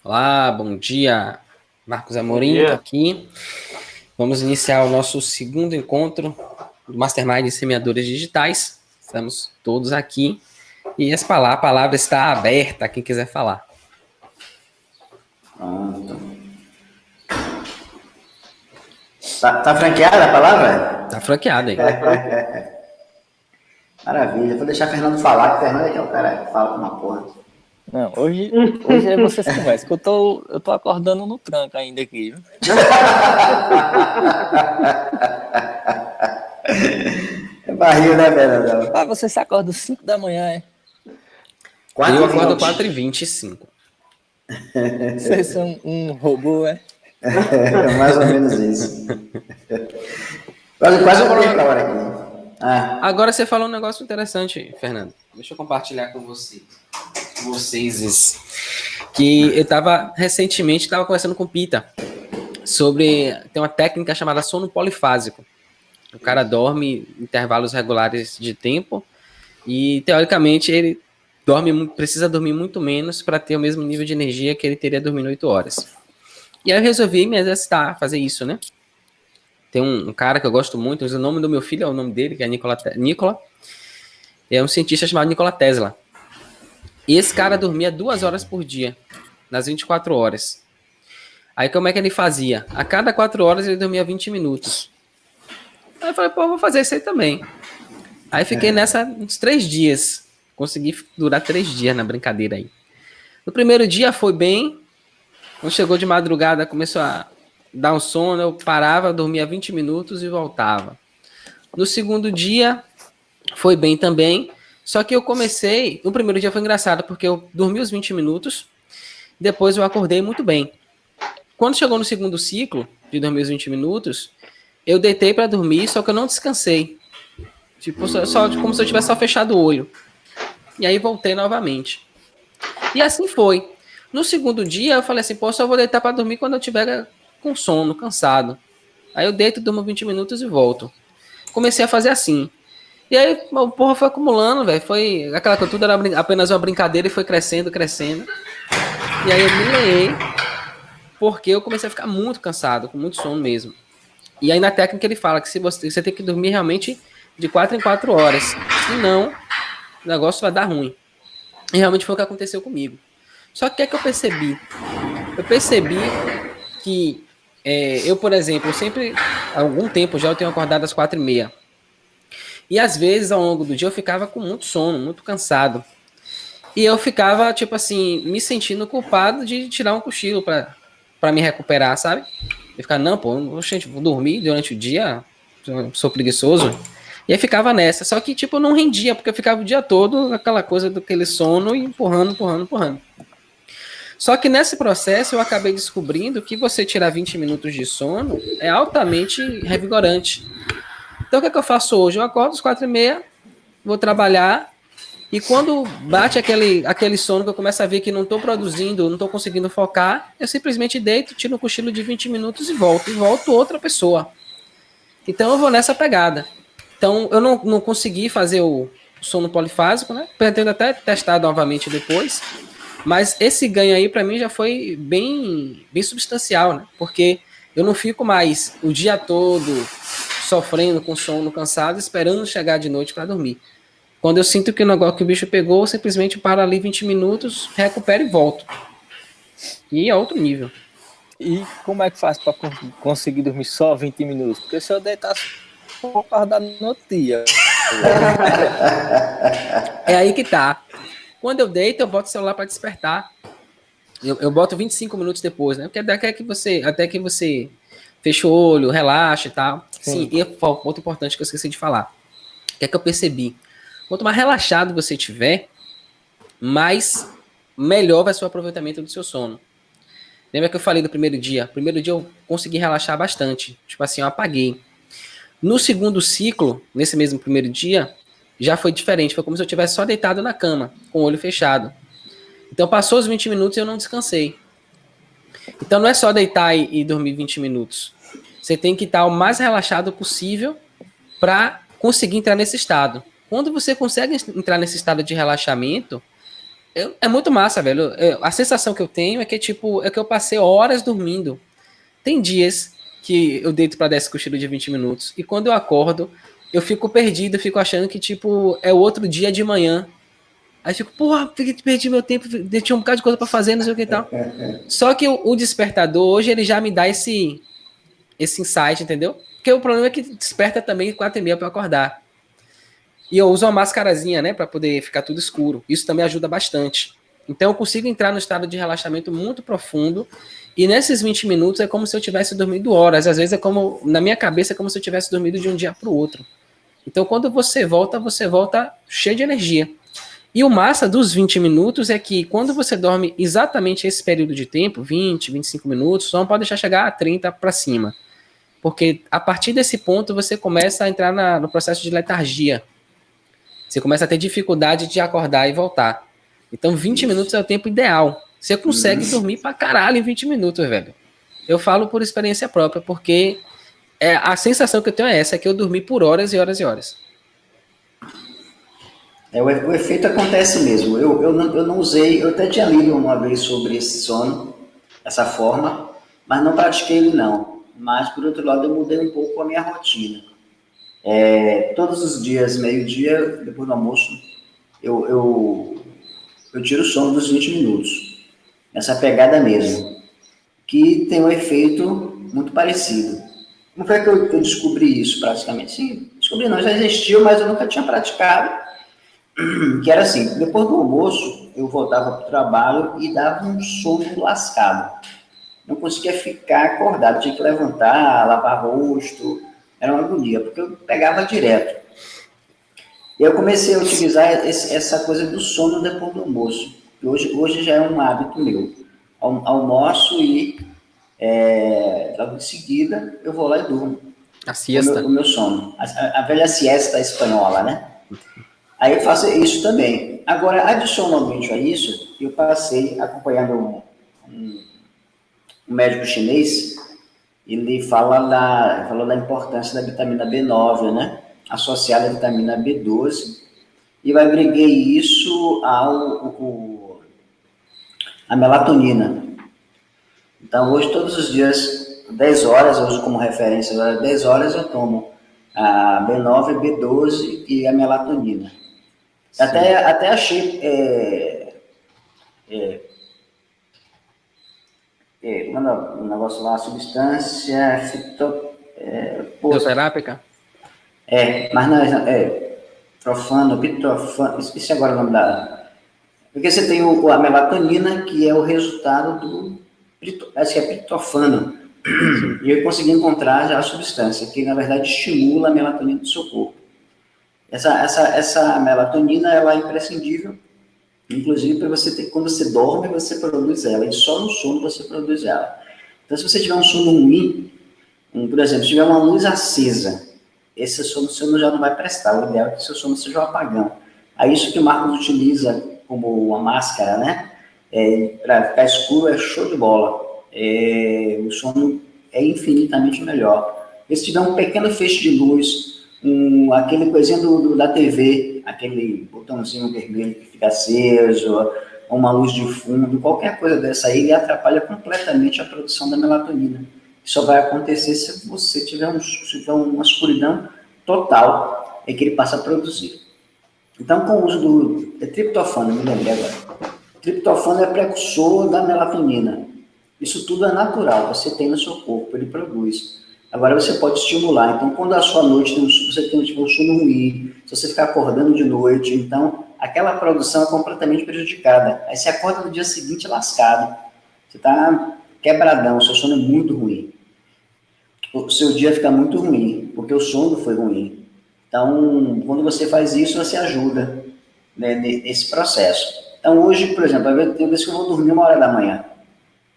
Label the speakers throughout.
Speaker 1: Olá, bom dia. Marcos Amorim está aqui. Vamos iniciar o nosso segundo encontro do Mastermind de Semeadores Digitais. Estamos todos aqui. E a palavra está aberta a quem quiser falar.
Speaker 2: Tá franqueada a palavra?
Speaker 1: Tá franqueada aí.
Speaker 2: Maravilha. Vou deixar o Fernando falar, que o Fernando é que é o cara que fala com uma porra.
Speaker 3: Não, hoje é vocês conversam, que eu tô acordando no tranco ainda aqui, viu?
Speaker 2: É barril, né, Fernando?
Speaker 3: Ah, você se acorda às 5 da manhã, é?
Speaker 1: Eu acordo 4h25.
Speaker 3: Vocês são um robô, é?
Speaker 2: É mais ou menos isso. Quase eu coloquei pra hora aqui.
Speaker 1: Agora você falou um negócio interessante, Fernando. Deixa eu compartilhar com vocês que eu recentemente estava conversando com o Pita sobre, tem uma técnica chamada sono polifásico. O cara dorme em intervalos regulares de tempo e, teoricamente, ele precisa dormir muito menos para ter o mesmo nível de energia que ele teria dormindo 8 horas. E aí eu resolvi me exercitar, fazer isso, né? Tem um cara que eu gosto muito, o nome do meu filho é o nome dele, que é Nikola. É um cientista chamado Nikola Tesla. E esse cara dormia 2 horas por dia, nas 24 horas. Aí como é que ele fazia? A cada 4 horas ele dormia 20 minutos. Aí eu falei, pô, vou fazer isso aí também. Aí fiquei nessa uns 3 dias. Consegui durar 3 dias na brincadeira aí. No primeiro dia foi bem. Quando chegou de madrugada, começou a dar um sono, eu parava, dormia 20 minutos e voltava. No segundo dia, foi bem também. Só que eu comecei... No primeiro dia foi engraçado, porque eu dormi os 20 minutos, depois eu acordei muito bem. Quando chegou no segundo ciclo, de dormir os 20 minutos, eu deitei para dormir, só que eu não descansei. Tipo, só como se eu tivesse só fechado o olho. E aí voltei novamente. E assim foi. No segundo dia, eu falei assim, pô, só vou deitar para dormir quando eu tiver com sono, cansado. Aí eu deito, durmo 20 minutos e volto. Comecei a fazer assim. E aí, o porra foi acumulando, velho. Foi aquela coisa, tudo era apenas uma brincadeira e foi crescendo. E aí eu me leei, porque eu comecei a ficar muito cansado, com muito sono mesmo. E aí na técnica ele fala que você tem que dormir realmente de 4 em 4 horas. Senão, o negócio vai dar ruim. E realmente foi o que aconteceu comigo. Só que o que é que eu percebi? Eu percebi que eu, por exemplo, há algum tempo já eu tenho acordado às 4h30. E às vezes, ao longo do dia, eu ficava com muito sono, muito cansado. E eu ficava, tipo assim, me sentindo culpado de tirar um cochilo pra me recuperar, sabe? Eu ficava, não, pô, gente, vou dormir durante o dia, sou preguiçoso. E aí ficava nessa. Só que, tipo, eu não rendia, porque eu ficava o dia todo aquela coisa daquele sono e empurrando. Só que nesse processo eu acabei descobrindo que você tirar 20 minutos de sono é altamente revigorante. Então o que é que eu faço hoje? Eu acordo às 4h30, vou trabalhar, e quando bate aquele sono que eu começo a ver que não estou produzindo, não estou conseguindo focar, eu simplesmente deito, tiro um cochilo de 20 minutos e volto outra pessoa. Então eu vou nessa pegada. Então eu não consegui fazer o sono polifásico, né? Pretendo até testar novamente depois, mas esse ganho aí para mim já foi bem substancial, né? Porque eu não fico mais o dia todo sofrendo com sono, cansado, esperando chegar de noite para dormir. Quando eu sinto que o negócio que o bicho pegou, eu simplesmente paro ali 20 minutos, recupero e volto. E é outro nível.
Speaker 3: E como é que faz para conseguir dormir só 20 minutos? Porque se eu deitar, vou acordar no outro dia.
Speaker 1: É aí que tá. Quando eu deito, eu boto o celular para despertar. Eu boto 25 minutos depois, né? Porque até que você fecha o olho, relaxa e tal. Sim, e outro importante que eu esqueci de falar. O que é que eu percebi? Quanto mais relaxado você tiver, mais melhor vai ser o aproveitamento do seu sono. Lembra que eu falei do primeiro dia? Primeiro dia eu consegui relaxar bastante. Tipo assim, eu apaguei. No segundo ciclo, nesse mesmo primeiro dia, já foi diferente. Foi como se eu tivesse só deitado na cama, com o olho fechado. Então passou os 20 minutos e eu não descansei. Então não é só deitar e dormir 20 minutos. Você tem que estar o mais relaxado possível para conseguir entrar nesse estado. Quando você consegue entrar nesse estado de relaxamento, É muito massa, velho. A sensação que eu tenho é que, tipo, é que eu passei horas dormindo. Tem dias que eu deito pra dar esse cochilo de 20 minutos, e quando eu acordo, eu fico perdido, eu fico achando que, tipo, é o outro dia de manhã. Aí eu fico, porra, perdi meu tempo, tinha um bocado de coisa pra fazer, não sei o que e tal. Só que o despertador, hoje, ele já me dá esse insight, entendeu? Porque o problema é que desperta também 4h30 pra eu acordar. E eu uso uma mascarazinha, né, para poder ficar tudo escuro. Isso também ajuda bastante. Então eu consigo entrar no estado de relaxamento muito profundo. E nesses 20 minutos é como se eu tivesse dormido horas. Às vezes é como, na minha cabeça, é como se eu tivesse dormido de um dia para o outro. Então quando você volta cheio de energia. E o massa dos 20 minutos é que quando você dorme exatamente esse período de tempo, 20, 25 minutos, só não pode deixar chegar a 30 para cima. Porque a partir desse ponto você começa a entrar no processo de letargia. Você começa a ter dificuldade de acordar e voltar. Então, 20 minutos é o tempo ideal. Você consegue dormir pra caralho em 20 minutos, velho. Eu falo por experiência própria, porque a sensação que eu tenho é essa, é que eu dormi por horas e horas e horas.
Speaker 2: O efeito acontece mesmo. Eu não usei, eu até tinha lido uma vez sobre esse sono, essa forma, mas não pratiquei ele não. Mas, por outro lado, eu mudei um pouco a minha rotina. Todos os dias, meio-dia, depois do almoço, eu tiro o sono dos 20 minutos. Essa pegada mesmo. Que tem um efeito muito parecido. Como foi que eu descobri isso, praticamente? Sim, descobri não, já existiu, mas eu nunca tinha praticado. Que era assim, depois do almoço, eu voltava para o trabalho e dava um sono lascado. Não conseguia ficar acordado, tinha que levantar, lavar rosto, era uma agonia, porque eu pegava direto. E eu comecei a utilizar essa coisa do sono depois do almoço. Hoje já é um hábito meu. Almoço e logo em seguida eu vou lá e durmo.
Speaker 1: A siesta.
Speaker 2: O meu sono. A velha siesta espanhola, né? Aí eu faço isso também. Agora, adicionalmente a isso, eu passei acompanhando um médico chinês, ele falou da importância da vitamina B9, né? Associada à vitamina B12, e eu agreguei isso à melatonina. Então, hoje, todos os dias, 10 horas, eu uso como referência, agora 10 horas eu tomo a B9, a B12 e a melatonina. Até achei um negócio lá, substância
Speaker 1: Fitoterápica?
Speaker 2: mas não, trofano, bitrofano, esqueci agora o nome da... Porque você tem a melatonina, que é o resultado acho que é trofano. E eu consegui encontrar já a substância, que na verdade estimula a melatonina do seu corpo. Essa melatonina, ela é imprescindível, inclusive para você ter, quando você dorme, você produz ela, e só no sono você produz ela. Então, se você tiver um sono ruim, por exemplo, se tiver uma luz acesa, esse sono já não vai prestar. O ideal é que seu sono seja um apagão. Aí isso que o Marcos utiliza como uma máscara, né? Para ficar escuro é show de bola. O sono é infinitamente melhor. E se tiver um pequeno feixe de luz, aquele coisinha da TV, aquele botãozinho vermelho que fica aceso, uma luz de fundo, qualquer coisa dessa aí, ele atrapalha completamente a produção da melatonina. Só vai acontecer se você tiver uma escuridão total, é que ele passa a produzir. Então, com o uso do triptofano, me lembrei agora. Triptofano é precursor da melatonina. Isso tudo é natural, você tem no seu corpo, ele produz. Agora você pode estimular. Então, quando a sua noite você tem um sono ruim, se você ficar acordando de noite, então aquela produção é completamente prejudicada. Aí você acorda no dia seguinte lascado. Você está quebradão, o seu sono é muito ruim. O seu dia fica muito ruim, porque o sono foi ruim. Então, quando você faz isso, você ajuda, né, nesse processo. Então, hoje, por exemplo, tem vezes que eu vou dormir 1h da manhã.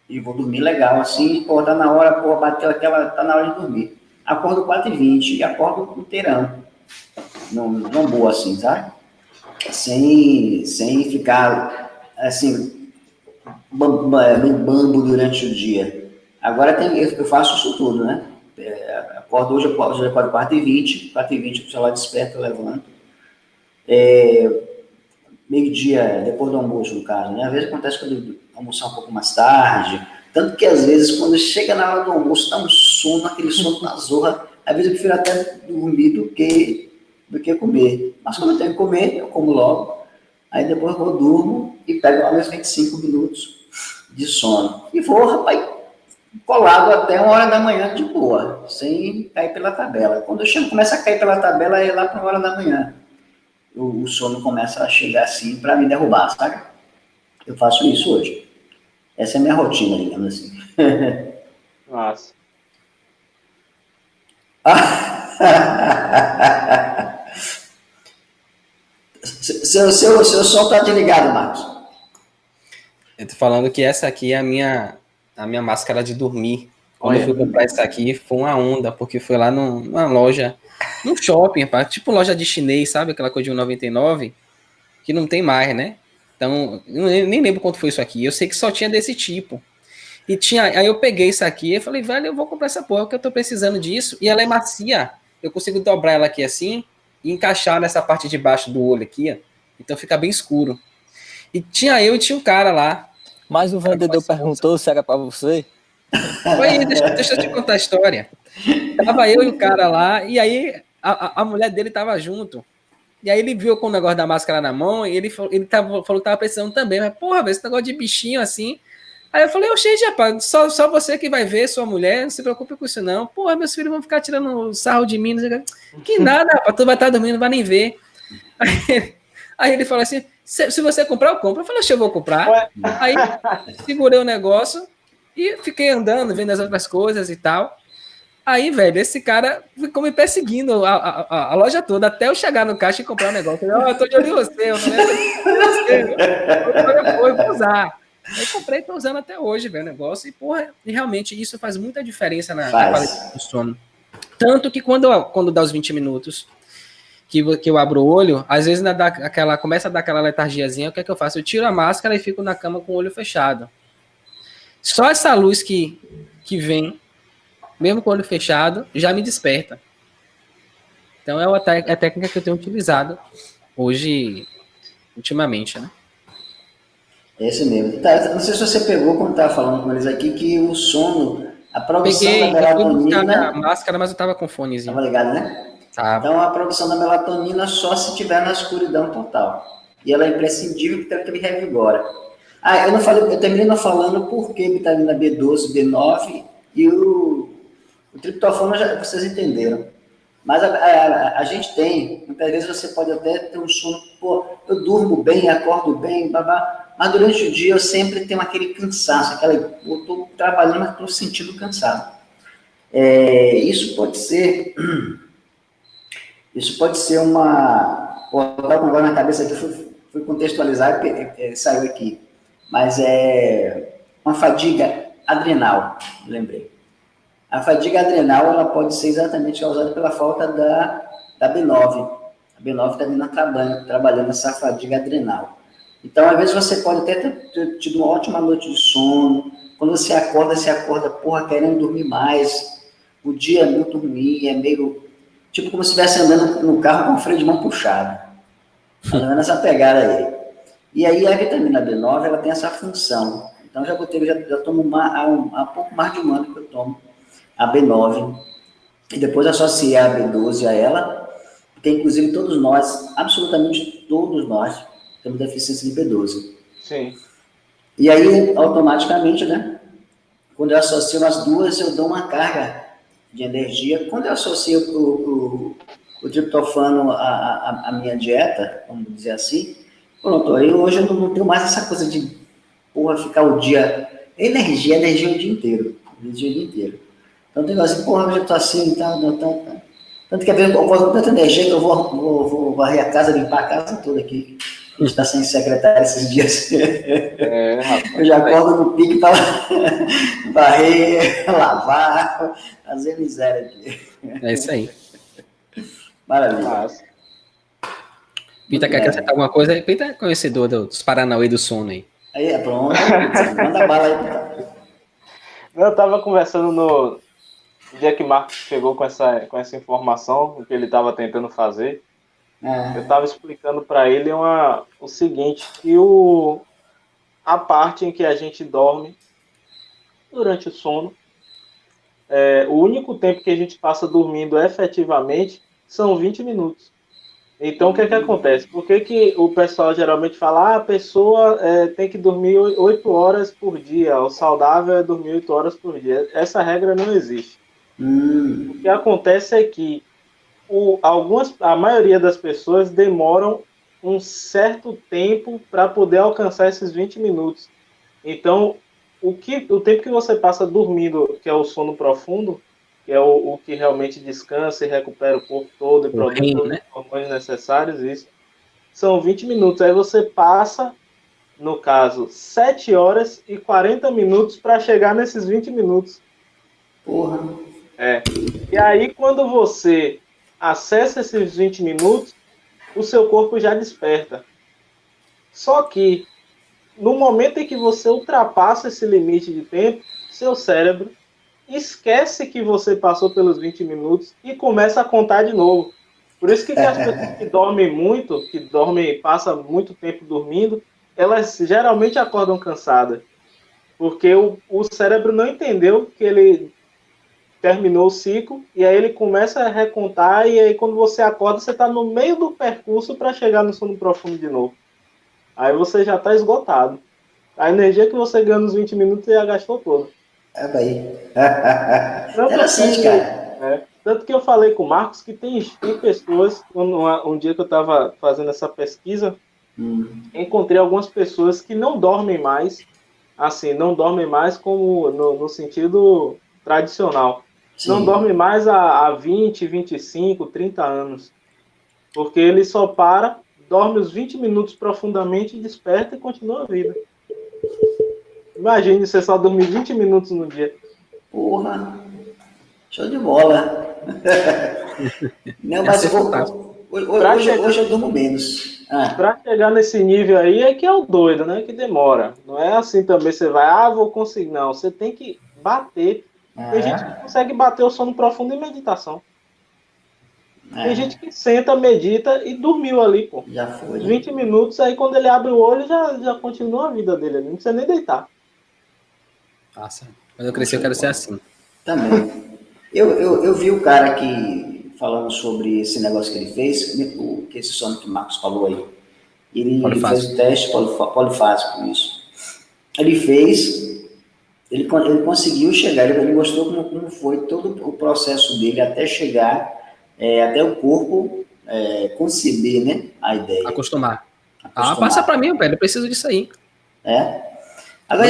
Speaker 2: E vou dormir legal, assim, tá na hora, bateu tá na hora de dormir. Acordo 4h20 e acordo inteirão. Não boa assim, sabe? Sem ficar, assim, no bambo durante o dia. Agora eu faço isso tudo, né? Hoje eu acordo 4h20 o celular desperta, eu levanto. meio-dia, depois do almoço, no caso, né? Às vezes acontece quando eu almoçar um pouco mais tarde, tanto que às vezes quando chega na hora do almoço dá um sono, aquele sono na zorra, às vezes eu prefiro até dormir do que comer. Mas quando eu tenho que comer, eu como logo, aí depois eu vou, durmo e pego lá meus 25 minutos de sono. E vou, rapaz, colado até 1 hora da manhã de boa, sem cair pela tabela. Quando eu chego, começa a cair pela tabela, é lá para 1 hora da manhã. O sono começa a chegar assim para me derrubar, sabe? Eu faço isso hoje. Essa é a minha rotina, digamos assim.
Speaker 4: Nossa.
Speaker 2: seu som tá desligado, Marcos.
Speaker 1: Eu tô falando que essa aqui é a minha máscara de dormir. Quando eu fui comprar essa aqui, foi uma onda, porque foi lá numa loja, num shopping, tipo loja de chinês, sabe? Aquela coisa de 1,99, que não tem mais, né? Então, eu nem lembro quanto foi isso aqui. Eu sei que só tinha desse tipo. E tinha, aí eu peguei isso aqui e falei, velho, eu vou comprar essa porra, porque eu tô precisando disso. E ela é macia. Eu consigo dobrar ela aqui assim e encaixar nessa parte de baixo do olho aqui, ó. Então fica bem escuro. E tinha eu e tinha um cara lá.
Speaker 3: Mas o vendedor perguntou se era para você.
Speaker 1: Oi, deixa eu te contar a história. Tava eu e o cara lá, e aí a mulher dele tava junto. E aí ele viu com o negócio da máscara na mão, e ele falou que tava precisando também. Mas, porra, esse negócio de bichinho assim. Aí eu falei, oxe, rapaz, só você que vai ver, sua mulher, não se preocupe com isso não. Porra, meus filhos vão ficar tirando sarro de mim. Não sei o que nada, rapaz, tu vai estar dormindo, não vai nem ver. Aí ele falou assim, se você comprar, eu compro. Eu falei, eu vou comprar. Aí segurei o negócio e fiquei andando, vendo as outras coisas e tal. Aí, velho, esse cara ficou me perseguindo a loja toda, até eu chegar no caixa e comprar o negócio. Eu tô de olho em você, eu não lembro de você, eu vou usar. Aí comprei, tô usando até hoje, velho, o negócio. E, porra, e realmente isso faz muita diferença na qualidade do sono. Tanto que quando dá os 20 minutos que eu abro o olho, às vezes começa a dar aquela letargiazinha, o que é que eu faço? Eu tiro a máscara e fico na cama com o olho fechado. Só essa luz que vem, mesmo com o olho fechado, já me desperta. Então é a técnica que eu tenho utilizado hoje, ultimamente, né?
Speaker 2: É isso mesmo. Tá, não sei se você pegou quando estava falando com eles aqui que o sono, a produção da
Speaker 1: Eu fui buscar
Speaker 2: melatonina.
Speaker 1: a máscara, mas eu tava com fonezinho.
Speaker 2: Estava ligado, né?
Speaker 1: Tá.
Speaker 2: Então a produção da melatonina só se tiver na escuridão total. E ela é imprescindível porque ela que me revigora. Eu terminei não falando por que vitamina B12, B9 e o triptofano vocês entenderam. Mas a gente tem, muitas vezes você pode até ter um sono, pô, eu durmo bem, acordo bem, babá, mas durante o dia eu sempre tenho aquele cansaço, eu estou trabalhando, mas estou sentindo cansado. Isso pode ser uma... Pô, eu estava com agora na cabeça aqui, fui contextualizar e saiu aqui. Mas é uma fadiga adrenal, lembrei. A fadiga adrenal ela pode ser exatamente causada pela falta da B9. A B9 está trabalhando essa fadiga adrenal. Então, às vezes, você pode até ter tido uma ótima noite de sono. Quando você acorda, porra, querendo dormir mais. O dia é muito ruim, é meio... Tipo como se estivesse andando no carro com o freio de mão puxado. Tá essa pegada aí. E aí, a vitamina B9, ela tem essa função. Então, já tomo há pouco mais de um ano que eu tomo a B9, e depois associei a B12 a ela, porque inclusive todos nós, absolutamente todos nós, temos deficiência de B12.
Speaker 4: Sim.
Speaker 2: E aí, automaticamente, né, quando eu associo as duas, eu dou uma carga de energia. Quando eu associo o triptofano à minha dieta, vamos dizer assim, pronto, aí hoje eu não tenho mais essa coisa de, porra, ficar o dia... Energia o dia inteiro. Energia o dia inteiro. Então tem assim, porra, hoje eu tô assim, tá. Tanto que às vezes eu gosto com tanta energia que eu vou varrer a casa, limpar a casa toda aqui. A gente tá sem secretária esses dias.
Speaker 4: Rapaz,
Speaker 2: eu já acordo no pique para varrer, lavar, fazer miséria aqui.
Speaker 1: É isso aí.
Speaker 2: Maravilha.
Speaker 4: Nossa.
Speaker 1: Pita, quer acrescentar alguma coisa? Pita é conhecedor dos Paranauê do sono aí.
Speaker 2: Aí, pronto. Manda bala aí, Pita.
Speaker 4: Eu tava conversando no dia que Marcos chegou com essa informação, o que ele estava tentando fazer. Eu estava explicando para ele o seguinte, que a parte em que a gente dorme durante o sono, o único tempo que a gente passa dormindo efetivamente são 20 minutos. Então, o que acontece? Por que o pessoal geralmente fala, a pessoa tem que dormir 8 horas por dia, o saudável é dormir 8 horas por dia. Essa regra não existe. O que acontece é que a maioria das pessoas demoram um certo tempo para poder alcançar esses 20 minutos. Então, o tempo que você passa dormindo, que é o sono profundo, que é o que realmente descansa e recupera o corpo todo e produz
Speaker 1: REM,
Speaker 4: todos
Speaker 1: né?
Speaker 4: os hormônios necessários, isso, são 20 minutos. Aí você passa, no caso, 7 horas e 40 minutos para chegar nesses 20 minutos.
Speaker 2: Porra.
Speaker 4: E aí, quando você acessa esses 20 minutos, o seu corpo já desperta. Só que, no momento em que você ultrapassa esse limite de tempo, seu cérebro esquece que você passou pelos 20 minutos e começa a contar de novo. Por isso que as pessoas que dormem muito, passam muito tempo dormindo, elas geralmente acordam cansadas. Porque o cérebro não entendeu que ele terminou o ciclo, e aí ele começa a recontar, e aí quando você acorda, você está no meio do percurso para chegar no sono profundo de novo. Aí você já está esgotado. A energia que você ganhou nos 20 minutos, você já gastou toda.
Speaker 2: É daí.
Speaker 4: Interessante,
Speaker 2: cara.
Speaker 4: Tanto que eu falei com o Marcos que tem pessoas, um dia que eu estava fazendo essa pesquisa, encontrei algumas pessoas que não dormem mais, assim, não dormem mais como no sentido tradicional.
Speaker 2: Sim.
Speaker 4: Não dorme mais há 20, 25, 30 anos. Porque ele só dorme os 20 minutos profundamente, desperta e continua a vida. Imagine você só dormir 20 minutos no dia.
Speaker 2: Porra. Show de bola. Não, mas hoje eu durmo menos.
Speaker 4: Para chegar nesse nível aí é que é o doido, né? Que demora. Não é assim também, você vai, vou conseguir. Não, você tem que bater. Tem gente que consegue bater o sono profundo em meditação. Tem gente que senta, medita e dormiu ali, pô.
Speaker 2: Já foi.
Speaker 4: 20 minutos, aí quando ele abre o olho, já continua a vida dele. Não precisa nem deitar.
Speaker 1: Nossa, quando eu crescer eu quero ser assim.
Speaker 2: Também. Eu vi o cara que, falando sobre esse negócio que ele fez, que esse sono que o Marcos falou aí. Ele fez o teste polifásico, isso. Ele fez, ele conseguiu chegar, ele mostrou como foi todo o processo dele até chegar, até o corpo conceber, né, a ideia.
Speaker 1: Acostumar. Passa pra mim, velho, eu preciso disso aí.
Speaker 2: Agora,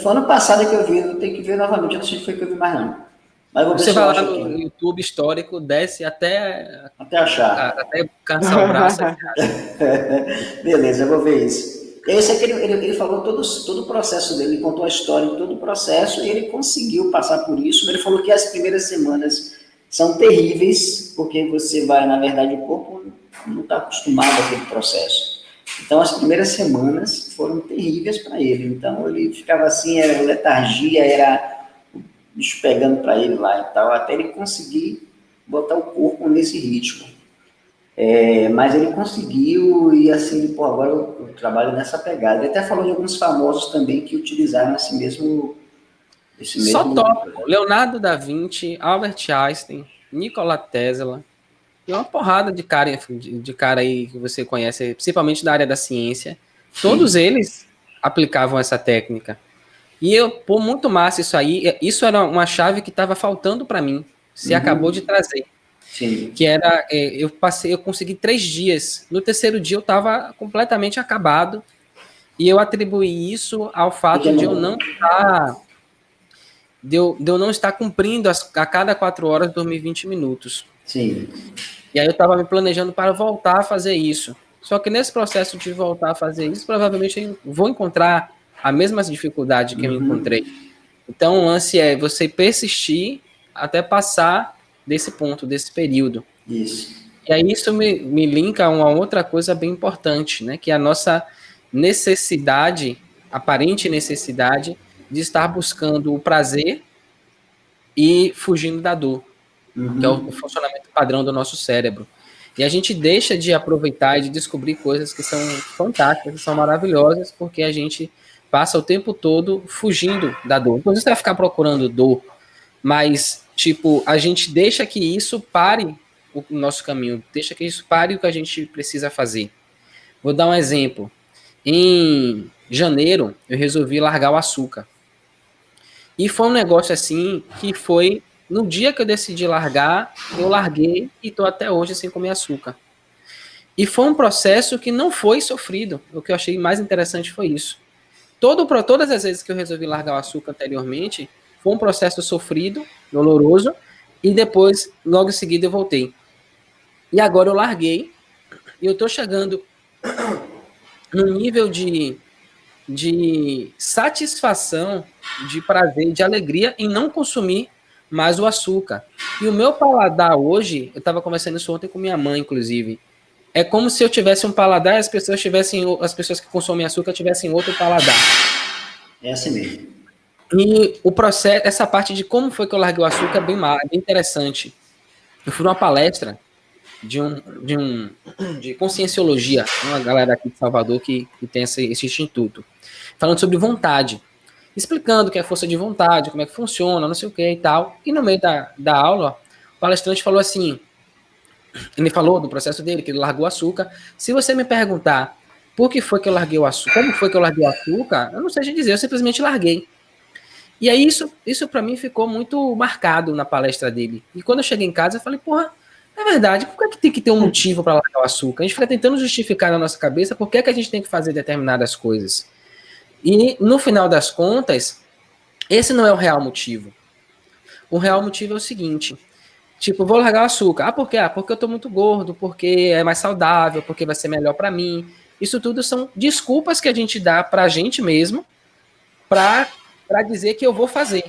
Speaker 2: foi ano passado que eu vi, eu tenho que ver novamente, eu não sei se foi que eu vi mais não. Mas
Speaker 1: você vai lá no YouTube histórico, desce até
Speaker 2: achar.
Speaker 1: Até cansar o braço.
Speaker 2: Beleza, eu vou ver isso. Esse aqui ele falou todo o processo dele, ele contou a história de todo o processo e ele conseguiu passar por isso. Ele falou que as primeiras semanas são terríveis, porque você vai, na verdade, o corpo não está acostumado àquele processo. Então, as primeiras semanas foram terríveis para ele. Então, ele ficava assim, era letargia, era o bicho pegando para ele lá e tal, até ele conseguir botar o corpo nesse ritmo. Mas ele conseguiu e assim, pô, agora eu trabalho nessa pegada. Ele até falou de alguns famosos também que utilizaram esse mesmo
Speaker 1: Só top. Leonardo da Vinci, Albert Einstein, Nikola Tesla. E uma porrada de cara aí que você conhece, principalmente da área da ciência. Todos eles aplicavam essa técnica. E muito massa isso aí. Isso era uma chave que estava faltando para mim. Você acabou de trazer.
Speaker 2: Sim.
Speaker 1: Que era, eu consegui 3 dias. No terceiro dia eu estava completamente acabado. E eu atribuí isso ao fato de eu não estar... De eu não estar cumprindo a cada 4 horas dormir 20 minutos.
Speaker 2: Sim.
Speaker 1: E aí eu estava me planejando para voltar a fazer isso. Só que nesse processo de voltar a fazer isso, provavelmente eu vou encontrar a mesma dificuldade que eu encontrei. Então o lance é você persistir até passar desse ponto, desse período.
Speaker 2: Isso.
Speaker 1: E aí isso me linka a uma outra coisa bem importante, né? Que é a nossa necessidade, aparente necessidade, de estar buscando o prazer e fugindo da dor, que é o funcionamento padrão do nosso cérebro. E a gente deixa de aproveitar e de descobrir coisas que são fantásticas, que são maravilhosas, porque a gente passa o tempo todo fugindo da dor. Não você vai ficar procurando dor, mas, tipo, a gente deixa que isso pare o nosso caminho, deixa que isso pare o que a gente precisa fazer. Vou dar um exemplo. Em janeiro, eu resolvi largar o açúcar. E foi um negócio assim que foi no dia que eu decidi largar, eu larguei e estou até hoje sem comer açúcar. E foi um processo que não foi sofrido. O que eu achei mais interessante foi isso. Todas as vezes que eu resolvi largar o açúcar anteriormente, foi um processo sofrido, doloroso, e depois, logo em seguida, eu voltei. E agora eu larguei, e eu estou chegando num nível de satisfação, de prazer, de alegria em não consumir mais o açúcar. E o meu paladar hoje, eu estava conversando isso ontem com minha mãe, inclusive, é como se eu tivesse um paladar e as pessoas que consomem açúcar tivessem outro paladar.
Speaker 2: É assim mesmo.
Speaker 1: E o processo, essa parte de como foi que eu larguei o açúcar é bem interessante. Eu fui numa palestra de conscienciologia, uma galera aqui de Salvador que tem esse instituto, falando sobre vontade, explicando o que é força de vontade, como é que funciona, não sei o que e tal. E no meio da aula, o palestrante falou assim, ele falou do processo dele, que ele largou o açúcar. Se você me perguntar por que foi que eu larguei o açúcar, como foi que eu larguei o açúcar, eu não sei te dizer, eu simplesmente larguei. E aí isso para mim ficou muito marcado na palestra dele. E quando eu cheguei em casa, eu falei, porra, é verdade, por que tem que ter um motivo para largar o açúcar? A gente fica tentando justificar na nossa cabeça por que a gente tem que fazer determinadas coisas. E no final das contas, esse não é o real motivo. O real motivo é o seguinte, tipo, vou largar o açúcar. Ah, por quê? Ah, porque eu tô muito gordo, porque é mais saudável, porque vai ser melhor para mim. Isso tudo são desculpas que a gente dá pra gente mesmo para dizer que eu vou fazer.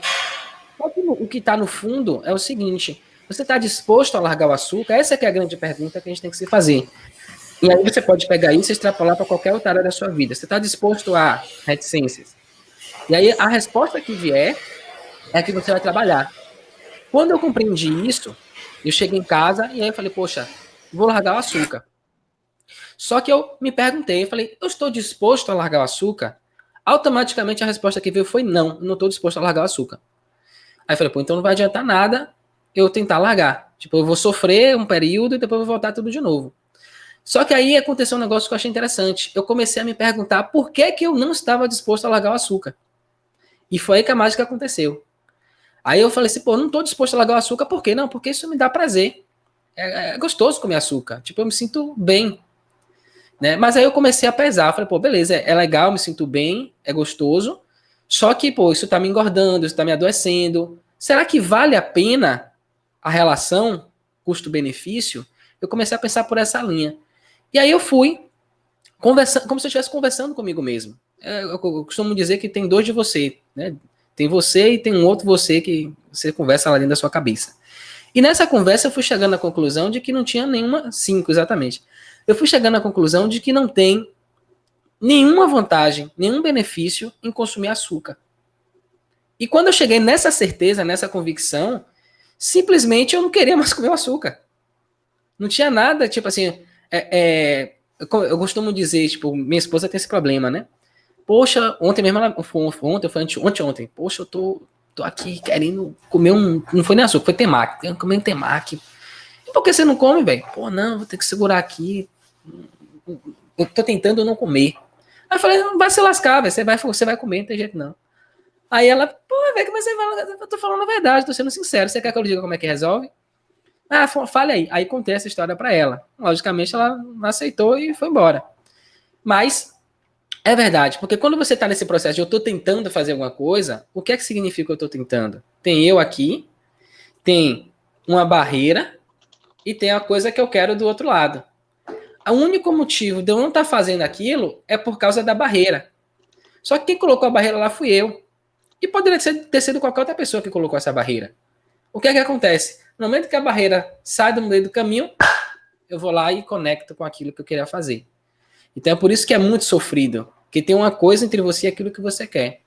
Speaker 1: Só que o que está no fundo é o seguinte, você está disposto a largar o açúcar? Essa é que é a grande pergunta que a gente tem que se fazer. E aí você pode pegar isso e extrapolar para qualquer outra área da sua vida. Você está disposto a reticências? E aí a resposta que vier é que você vai trabalhar. Quando eu compreendi isso, eu cheguei em casa e aí eu falei, poxa, vou largar o açúcar. Só que eu me perguntei, eu falei, eu estou disposto a largar o açúcar? Automaticamente a resposta que veio foi não estou disposto a largar o açúcar. Aí eu falei, pô, então não vai adiantar nada eu tentar largar. Tipo, eu vou sofrer um período e depois vou voltar tudo de novo. Só que aí aconteceu um negócio que eu achei interessante. Eu comecei a me perguntar por que eu não estava disposto a largar o açúcar. E foi aí que a mágica aconteceu. Aí eu falei assim, pô, não estou disposto a largar o açúcar, por quê? Não, porque isso me dá prazer. É gostoso comer açúcar. Tipo, eu me sinto bem. Né? Mas aí eu comecei a pesar. Eu falei, pô, beleza, é legal, me sinto bem, é gostoso. Só que, pô, isso tá me engordando, isso tá me adoecendo. Será que vale a pena a relação custo-benefício? Eu comecei a pensar por essa linha. E aí eu fui conversando, como se eu estivesse conversando comigo mesmo. Eu costumo dizer que tem dois de você, né? Tem você e tem um outro você que você conversa lá dentro da sua cabeça. E nessa conversa eu fui chegando à conclusão de que não tinha nenhuma, 5 exatamente. Eu fui chegando à conclusão de que não tem nenhuma vantagem, nenhum benefício em consumir açúcar. E quando eu cheguei nessa certeza, nessa convicção, simplesmente eu não queria mais comer o açúcar. Não tinha nada, tipo assim, eu costumo dizer, tipo, minha esposa tem esse problema, né? Poxa, ontem mesmo, ontem, poxa, eu tô aqui querendo comer não foi nem açúcar, foi temaki, querendo comer um temaki. E por que você não come, velho? Pô, não, vou ter que segurar aqui, eu tô tentando não comer. Aí eu falei, não vai se lascar, véio. Você vai comer, não tem jeito não. Aí ela, pô, velho, mas eu tô falando a verdade, tô sendo sincero, você quer que eu lhe diga como é que resolve? Ah, fale aí. Aí contei essa história pra ela. Logicamente ela não aceitou e foi embora. Mas é verdade, porque quando você tá nesse processo de eu tô tentando fazer alguma coisa, o que é que significa eu tô tentando? Tem eu aqui, tem uma barreira e tem a coisa que eu quero do outro lado. O único motivo de eu não estar fazendo aquilo é por causa da barreira. Só que quem colocou a barreira lá fui eu. E poderia ter sido qualquer outra pessoa que colocou essa barreira. O que é que acontece? No momento que a barreira sai do meio do caminho, eu vou lá e conecto com aquilo que eu queria fazer. Então é por isso que é muito sofrido. Porque tem uma coisa entre você e aquilo que você quer.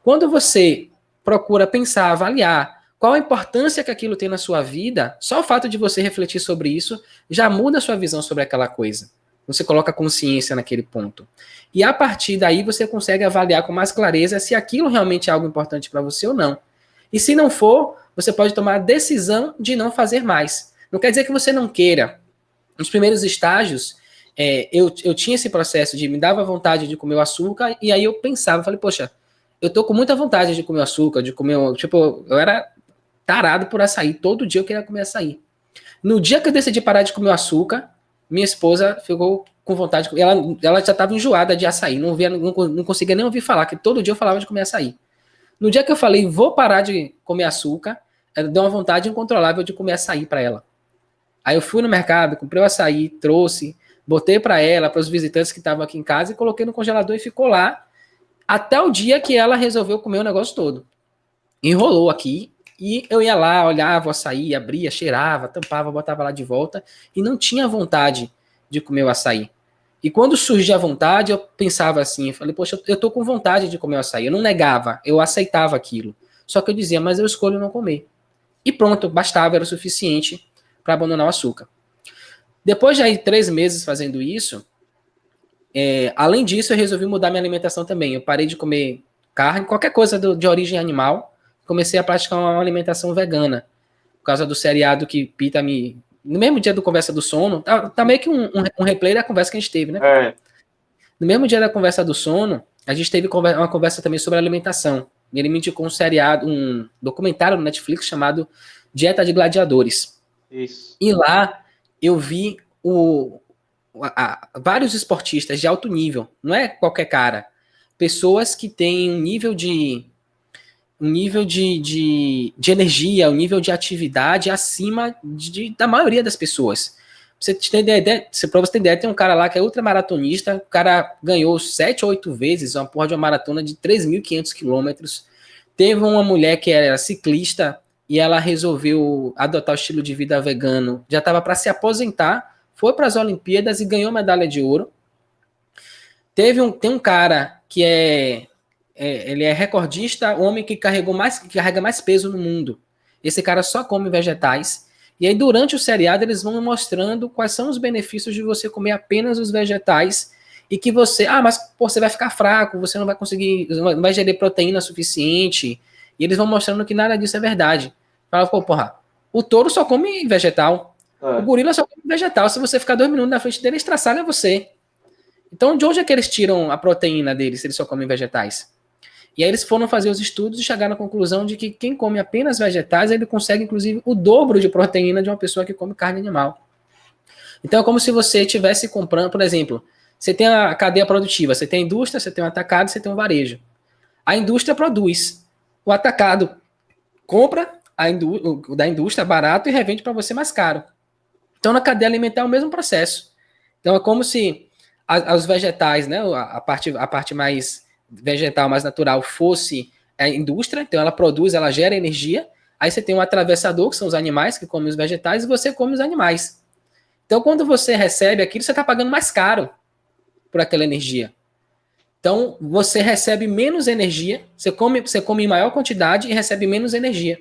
Speaker 1: Quando você procura pensar, avaliar qual a importância que aquilo tem na sua vida, só o fato de você refletir sobre isso já muda a sua visão sobre aquela coisa. Você coloca consciência naquele ponto. E a partir daí você consegue avaliar com mais clareza se aquilo realmente é algo importante para você ou não. E se não for, você pode tomar a decisão de não fazer mais. Não quer dizer que você não queira. Nos primeiros estágios, eu tinha esse processo de me dava vontade de comer o açúcar, e aí eu pensava, falei, poxa, eu tô com muita vontade de comer açúcar, de comer, tipo, eu era tarado por açaí, todo dia eu queria comer açaí. No dia que eu decidi parar de comer o açúcar, minha esposa ficou com vontade, ela já estava enjoada de açaí, não conseguia nem ouvir falar, que todo dia eu falava de comer açaí. No dia que eu falei, vou parar de comer açúcar, ela deu uma vontade incontrolável de comer açaí para ela. Aí eu fui no mercado, comprei o açaí, trouxe, botei para ela, para os visitantes que estavam aqui em casa, e coloquei no congelador e ficou lá, até o dia que ela resolveu comer o negócio todo. Enrolou aqui, e eu ia lá, olhava o açaí, abria, cheirava, tampava, botava lá de volta, e não tinha vontade de comer o açaí. E quando surgia a vontade, eu pensava assim, eu falei, poxa, eu tô com vontade de comer o açaí. Eu não negava, eu aceitava aquilo. Só que eu dizia, mas eu escolho não comer. E pronto, bastava, era o suficiente para abandonar o açúcar. Depois de aí 3 meses fazendo isso, além disso, eu resolvi mudar minha alimentação também. Eu parei de comer carne, qualquer coisa de origem animal, comecei a praticar uma alimentação vegana. Por causa do seriado que Pita me... No mesmo dia do Conversa do Sono, tá meio que um replay da conversa que a gente teve, né? No mesmo dia da Conversa do Sono, a gente teve uma conversa também sobre alimentação. E ele me indicou um seriado, um documentário no Netflix chamado Dieta de Gladiadores.
Speaker 4: Isso.
Speaker 1: E lá eu vi vários esportistas de alto nível, não é qualquer cara. Pessoas que têm um nível de energia, um nível de atividade acima da maioria das pessoas. Pra você ter ideia, tem um cara lá que é ultramaratonista, o cara ganhou 7 ou 8 vezes uma porra de uma maratona de 3.500 quilômetros. Teve uma mulher que era ciclista e ela resolveu adotar o estilo de vida vegano, já estava para se aposentar, foi para as Olimpíadas e ganhou medalha de ouro. Tem um cara que ele é recordista, homem que carrega mais peso no mundo. Esse cara só come vegetais. E aí, durante o seriado, eles vão mostrando quais são os benefícios de você comer apenas os vegetais e que você... mas pô, você vai ficar fraco, você não vai conseguir... não vai gerir proteína suficiente. E eles vão mostrando que nada disso é verdade. Fala, porra, o touro só come vegetal. O gorila só come vegetal. Se você ficar 2 minutos na frente dele, estraçalha você. Então, de onde é que eles tiram a proteína deles se eles só comem vegetais? E aí eles foram fazer os estudos e chegaram à conclusão de que quem come apenas vegetais, ele consegue, inclusive, o dobro de proteína de uma pessoa que come carne animal. Então é como se você estivesse comprando, por exemplo, você tem a cadeia produtiva, você tem a indústria, você tem o atacado, você tem o varejo. A indústria produz. O atacado compra o da indústria barato e revende para você mais caro. Então na cadeia alimentar é o mesmo processo. Então é como se os vegetais, né, a parte mais vegetal, mais natural, fosse a indústria, então ela produz, ela gera energia, aí você tem um atravessador, que são os animais que comem os vegetais, e você come os animais. Então, quando você recebe aquilo, você está pagando mais caro por aquela energia. Então, você recebe menos energia, você come em maior quantidade e recebe menos energia.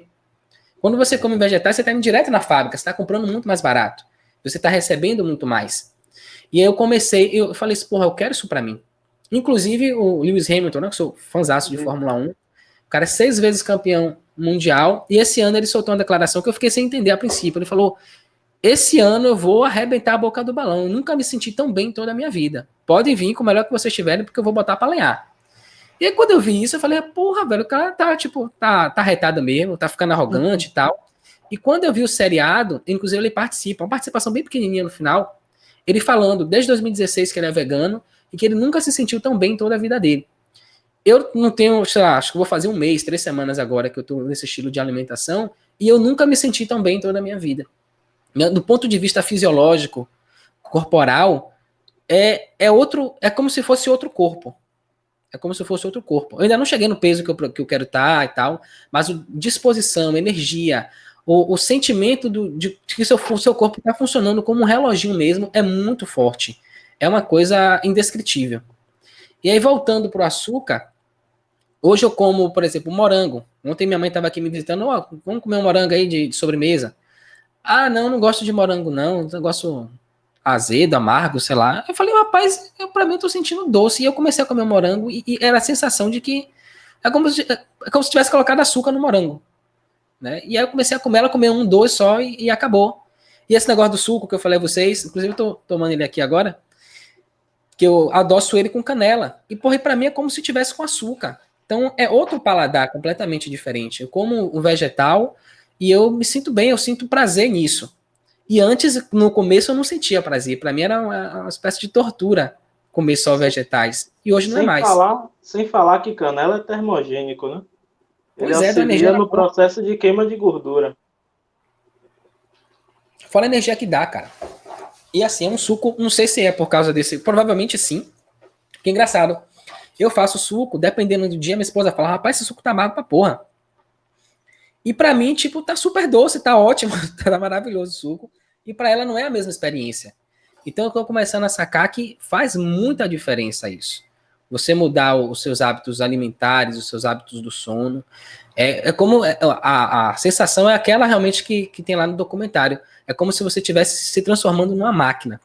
Speaker 1: Quando você come vegetais, você está indo direto na fábrica, você está comprando muito mais barato, você está recebendo muito mais. E aí eu falei assim, porra, eu quero isso para mim. Inclusive o Lewis Hamilton, né, que sou fãzaço de Fórmula 1, o cara é 6 vezes campeão mundial, e esse ano ele soltou uma declaração que eu fiquei sem entender a princípio. Ele falou, esse ano eu vou arrebentar a boca do balão, eu nunca me senti tão bem em toda a minha vida. Podem vir com o melhor que vocês tiverem, porque eu vou botar pra lenhar. E aí quando eu vi isso, eu falei, porra, velho, o cara tá arretado mesmo, tá ficando arrogante e tal. E quando eu vi o seriado, inclusive ele participa, uma participação bem pequenininha no final, ele falando desde 2016 que ele é vegano, e que ele nunca se sentiu tão bem em toda a vida dele. Eu não tenho, sei lá, acho que vou fazer 1 mês, 3 semanas agora que eu tô nesse estilo de alimentação, e eu nunca me senti tão bem em toda a minha vida. Do ponto de vista fisiológico, corporal, é como se fosse outro corpo. É como se fosse outro corpo. Eu ainda não cheguei no peso que eu quero estar e tal, mas a disposição, energia, o sentimento de que o seu corpo está funcionando como um reloginho mesmo é muito forte. É uma coisa indescritível. E aí, voltando para o açúcar, Hoje eu como, por exemplo, morango. Ontem minha mãe estava aqui me visitando, ó, vamos comer um morango aí de sobremesa. Ah, não gosto de morango, não. Eu gosto azedo, amargo, sei lá. Eu falei, rapaz, pra mim eu tô sentindo doce. E eu comecei a comer morango e era a sensação de que é como se tivesse colocado açúcar no morango, né? E aí eu comecei a comer, ela comeu um, dois só e acabou. E esse negócio do suco que eu falei a vocês, inclusive eu tô tomando ele aqui agora, que eu adoço ele com canela. E, porra, pra mim é como se tivesse com açúcar. Então é outro paladar completamente diferente. Eu como um vegetal e eu me sinto bem, eu sinto prazer nisso. E antes, no começo, eu não sentia prazer. Para mim era uma espécie de tortura comer só vegetais. E hoje não é mais.
Speaker 4: Sem falar que canela é termogênico, né? Ele
Speaker 1: Pois é, da energia
Speaker 4: auxilia
Speaker 1: na
Speaker 4: no
Speaker 1: boca.
Speaker 4: processo de queima de gordura.
Speaker 1: Fora a energia que dá, cara. E assim, é um suco, não sei se é por causa desse. Provavelmente sim. Que engraçado. Eu faço suco, dependendo do dia, minha esposa fala: rapaz, esse suco tá amargo pra porra. E pra mim, tipo, tá super doce, tá ótimo, tá maravilhoso o suco. E pra ela não é a mesma experiência. Então eu tô começando a sacar que faz muita diferença isso. Você mudar os seus hábitos alimentares, os seus hábitos do sono. É como a sensação é aquela realmente que tem lá no documentário. É como se você estivesse se transformando numa máquina.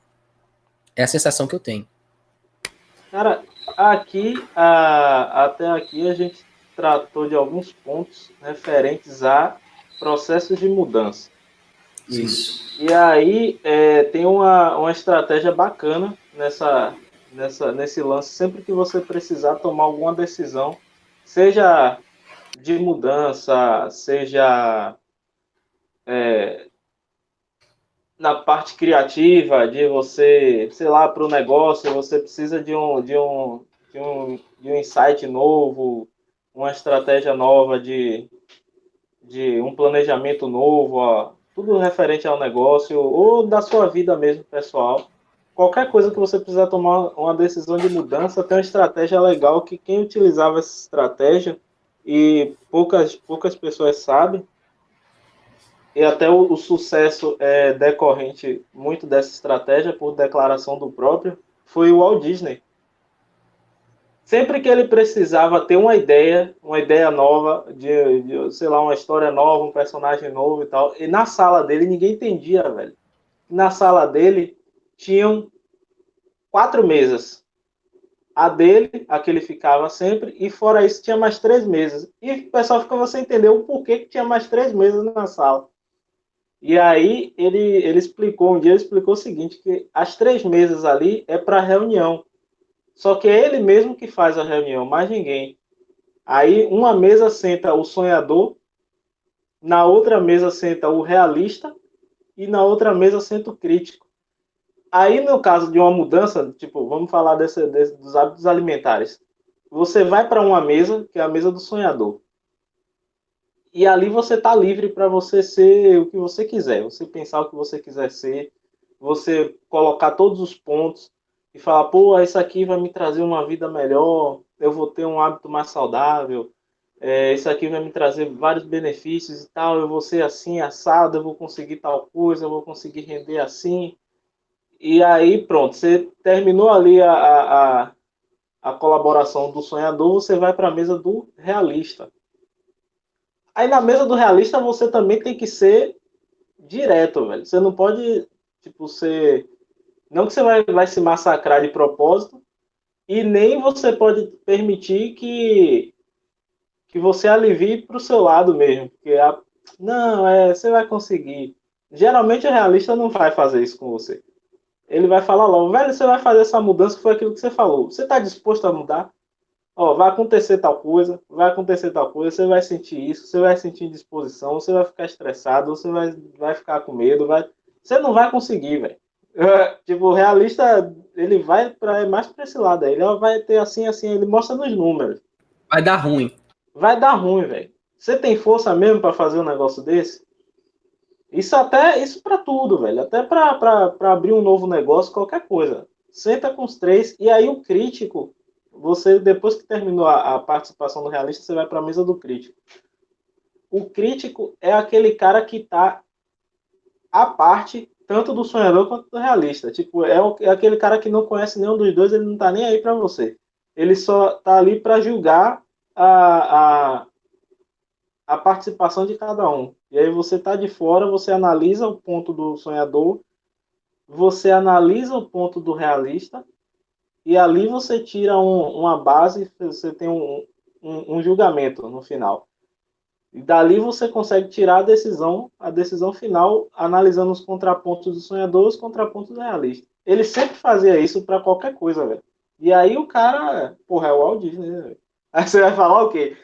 Speaker 1: É a sensação que eu tenho.
Speaker 4: Cara, até aqui a gente tratou de alguns pontos referentes a processos de mudança.
Speaker 2: Isso.
Speaker 4: E aí tem uma estratégia bacana nesse lance. Sempre que você precisar tomar alguma decisão, seja de mudança, seja na parte criativa, de você, sei lá, para o negócio, você precisa de um insight novo, uma estratégia nova, de um planejamento novo, ó, tudo referente ao negócio ou da sua vida mesmo, pessoal. Qualquer coisa que você precisar tomar uma decisão de mudança, tem uma estratégia legal que quem utilizava essa estratégia, e poucas pessoas sabem, e até o sucesso é decorrente muito dessa estratégia, por declaração do próprio, foi o Walt Disney. Sempre que ele precisava ter uma ideia nova, sei lá, uma história nova, um personagem novo e tal, e na sala dele ninguém entendia, velho. Na sala dele tinham 4 mesas. A dele, a que ele ficava sempre, e fora isso tinha mais 3 mesas. E o pessoal ficava sem entender o porquê que tinha mais 3 mesas na sala. E aí ele explicou, um dia ele explicou o seguinte, que as 3 mesas ali é para reunião. Só que é ele mesmo que faz a reunião, mais ninguém. Aí uma mesa senta o sonhador, na outra mesa senta o realista e na outra mesa senta o crítico. Aí no caso de uma mudança, tipo, vamos falar dos hábitos alimentares. Você vai para uma mesa, que é a mesa do sonhador. E ali você está livre para você ser o que você quiser. Você pensar o que você quiser ser. Você colocar todos os pontos e falar, pô, isso aqui vai me trazer uma vida melhor. Eu vou ter um hábito mais saudável. Isso aqui vai me trazer vários benefícios e tal. Eu vou ser assim, assado. Eu vou conseguir tal coisa. Eu vou conseguir render assim. E aí, pronto. Você terminou ali a colaboração do sonhador. Você vai para a mesa do realista. Aí na mesa do realista você também tem que ser direto, velho. Você não pode, tipo, ser. Não que você vai se massacrar de propósito, e nem você pode permitir que você alivie para o seu lado mesmo. Porque não, você vai conseguir. Geralmente o realista não vai fazer isso com você. Ele vai falar logo, velho, você vai fazer essa mudança que foi aquilo que você falou. Você está disposto a mudar? Ó, vai acontecer tal coisa, você vai sentir isso, você vai sentir indisposição, você vai ficar estressado, você vai ficar com medo, você não vai conseguir, velho. Tipo, o realista, ele vai mais para esse lado aí, ele vai ter assim, ele mostra nos números.
Speaker 1: Vai dar ruim.
Speaker 4: Vai dar ruim, velho. Você tem força mesmo para fazer um negócio desse? Isso para tudo, velho. Até para abrir um novo negócio, qualquer coisa. Senta com os 3, e aí o crítico, você, depois que terminou a participação do realista, você vai para a mesa do crítico. O crítico é aquele cara que está à parte, tanto do sonhador quanto do realista. Tipo, é aquele cara que não conhece nenhum dos dois, ele não está nem aí para você. Ele só está ali para julgar a, a, a participação de cada um. E aí você está de fora, você analisa o ponto do sonhador, você analisa o ponto do realista, e ali você tira uma base, você tem um julgamento no final. E dali você consegue tirar a decisão final, analisando os contrapontos do sonhador e os contrapontos do realista. Ele sempre fazia isso para qualquer coisa, velho. E aí o cara, porra, é o Walt Disney, né, velho? Aí você vai falar o quê?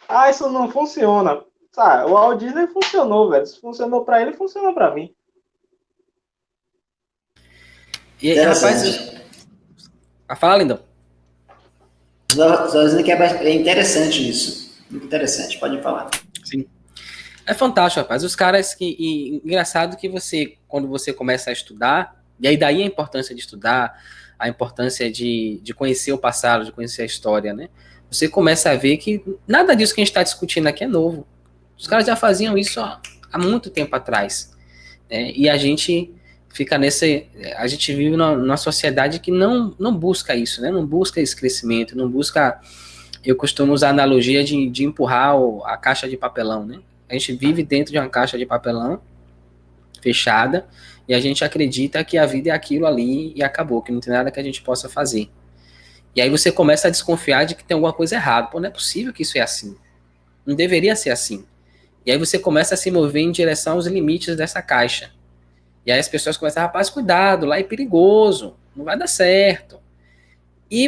Speaker 4: Ah, isso não funciona. Sabe, o Walt Disney funcionou, velho. Se funcionou para ele, funcionou para mim.
Speaker 1: E, rapaz, fala, Lindão.
Speaker 2: Só dizendo que é interessante isso. Muito interessante, pode falar.
Speaker 1: Sim. É fantástico, rapaz. Os caras que. Engraçado que você, quando você começa a estudar, e aí daí a importância de estudar, a importância de conhecer o passado, de conhecer a história, né? Você começa a ver que nada disso que a gente está discutindo aqui é novo. Os caras já faziam isso há muito tempo atrás. Né? E a gente fica nesse. A gente vive numa sociedade que não busca isso, né? Não busca esse crescimento, não busca. Eu costumo usar a analogia de empurrar a caixa de papelão, né? A gente vive dentro de uma caixa de papelão fechada e a gente acredita que a vida é aquilo ali e acabou, que não tem nada que a gente possa fazer. E aí você começa a desconfiar de que tem alguma coisa errada. Pô, não é possível que isso é assim. Não deveria ser assim. E aí você começa a se mover em direção aos limites dessa caixa. E aí as pessoas começam, rapaz, cuidado, lá é perigoso, não vai dar certo.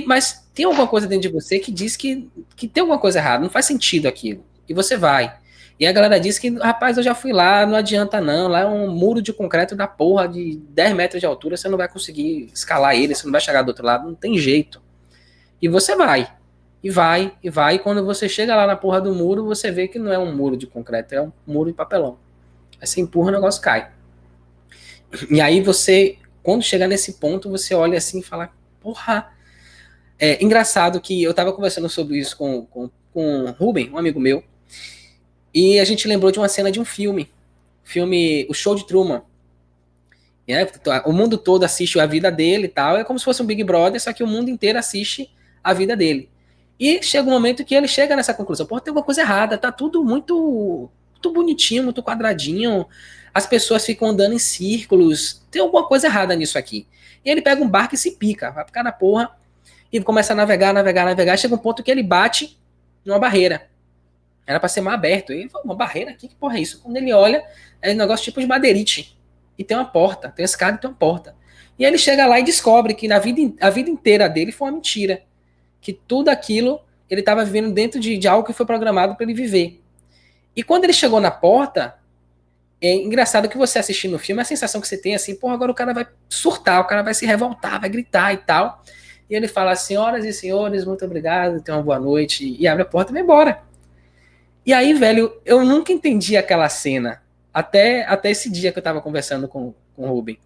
Speaker 1: Mas tem alguma coisa dentro de você que diz que tem alguma coisa errada, não faz sentido aquilo. E você vai. E a galera diz que, rapaz, eu já fui lá, não adianta não, lá é um muro de concreto da porra de 10 metros de altura, você não vai conseguir escalar ele, você não vai chegar do outro lado, não tem jeito. E você vai. E vai, e vai, e quando você chega lá na porra do muro, você vê que não é um muro de concreto, é um muro de papelão. Aí você empurra, o negócio cai. E aí você, quando chega nesse ponto, você olha assim e fala, porra. É engraçado que eu tava conversando sobre isso com o Ruben, um amigo meu, e a gente lembrou de uma cena de um filme O Show de Truman. O mundo todo assiste a vida dele e tal, é como se fosse um Big Brother, só que o mundo inteiro assiste a vida dele. E chega um momento que ele chega nessa conclusão, pô, tem alguma coisa errada, tá tudo muito bonitinho, muito quadradinho, as pessoas ficam andando em círculos, tem alguma coisa errada nisso aqui. E ele pega um barco e se pica, vai ficar na porra, e começa a navegar, chega um ponto que ele bate numa barreira. Era para ser mar aberto. E ele falou, uma barreira aqui? Que porra é isso? Quando ele olha, é um negócio tipo de madeirite. E tem uma porta, tem escada e tem uma porta. E ele chega lá e descobre que a vida inteira dele foi uma mentira. Que tudo aquilo ele estava vivendo dentro de algo que foi programado para ele viver. E quando ele chegou na porta, é engraçado que você assistindo o filme, a sensação que você tem é assim, porra, agora o cara vai surtar, o cara vai se revoltar, vai gritar e tal. E ele fala, senhoras e senhores, muito obrigado, tenham uma boa noite, e abre a porta e vai embora. E aí, velho, eu nunca entendi aquela cena, até esse dia que eu tava conversando com o Ruben.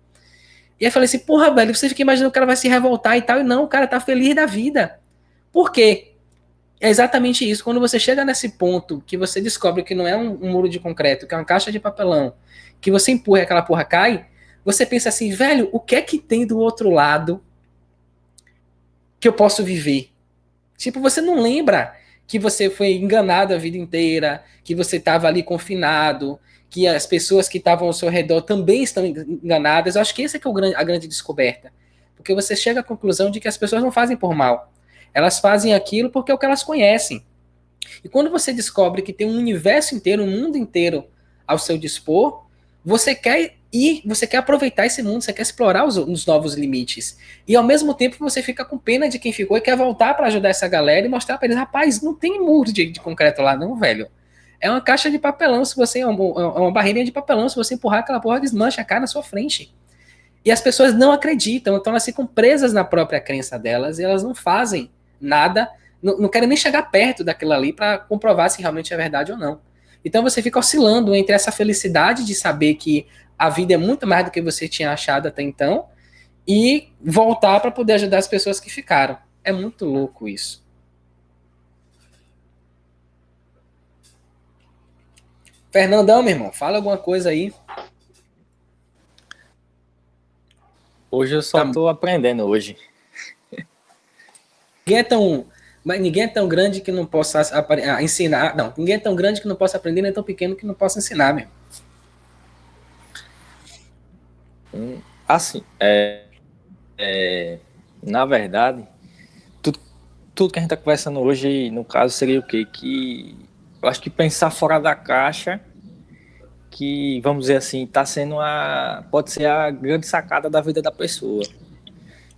Speaker 1: E aí eu falei assim, porra, velho, você fica imaginando que o cara vai se revoltar e tal, e não, o cara tá feliz da vida. Por quê? É exatamente isso, quando você chega nesse ponto, que você descobre que não é um muro de concreto, que é uma caixa de papelão, que você empurra e aquela porra cai, você pensa assim, velho, o que é que tem do outro lado que eu posso viver? Tipo, você não lembra que você foi enganado a vida inteira, que você estava ali confinado, que as pessoas que estavam ao seu redor também estão enganadas. Eu acho que essa é a grande descoberta. Porque você chega à conclusão de que as pessoas não fazem por mal. Elas fazem aquilo porque é o que elas conhecem. E quando você descobre que tem um universo inteiro, um mundo inteiro ao seu dispor, você quer você quer aproveitar esse mundo, você quer explorar os novos limites. E ao mesmo tempo você fica com pena de quem ficou e quer voltar para ajudar essa galera e mostrar para eles, rapaz, não tem muro de concreto lá não, velho. É uma caixa de papelão, se você é uma barreirinha de papelão, se você empurrar aquela porra, desmancha a cara na sua frente. E as pessoas não acreditam, então elas ficam presas na própria crença delas e elas não fazem nada, não querem nem chegar perto daquilo ali para comprovar se realmente é verdade ou não. Então você fica oscilando entre essa felicidade de saber que a vida é muito mais do que você tinha achado até então e voltar para poder ajudar as pessoas que ficaram. É muito louco isso. Fernandão, meu irmão, fala alguma coisa aí.
Speaker 3: Hoje eu só tô aprendendo hoje.
Speaker 1: Ninguém é tão Mas ninguém é tão grande que não possa ensinar. Não, ninguém é tão grande que não possa aprender, nem tão pequeno que não possa ensinar, mesmo.
Speaker 3: Assim, na verdade, tudo que a gente está conversando hoje, no caso, seria o quê? Que eu acho que pensar fora da caixa, que, vamos dizer assim, pode ser a grande sacada da vida da pessoa.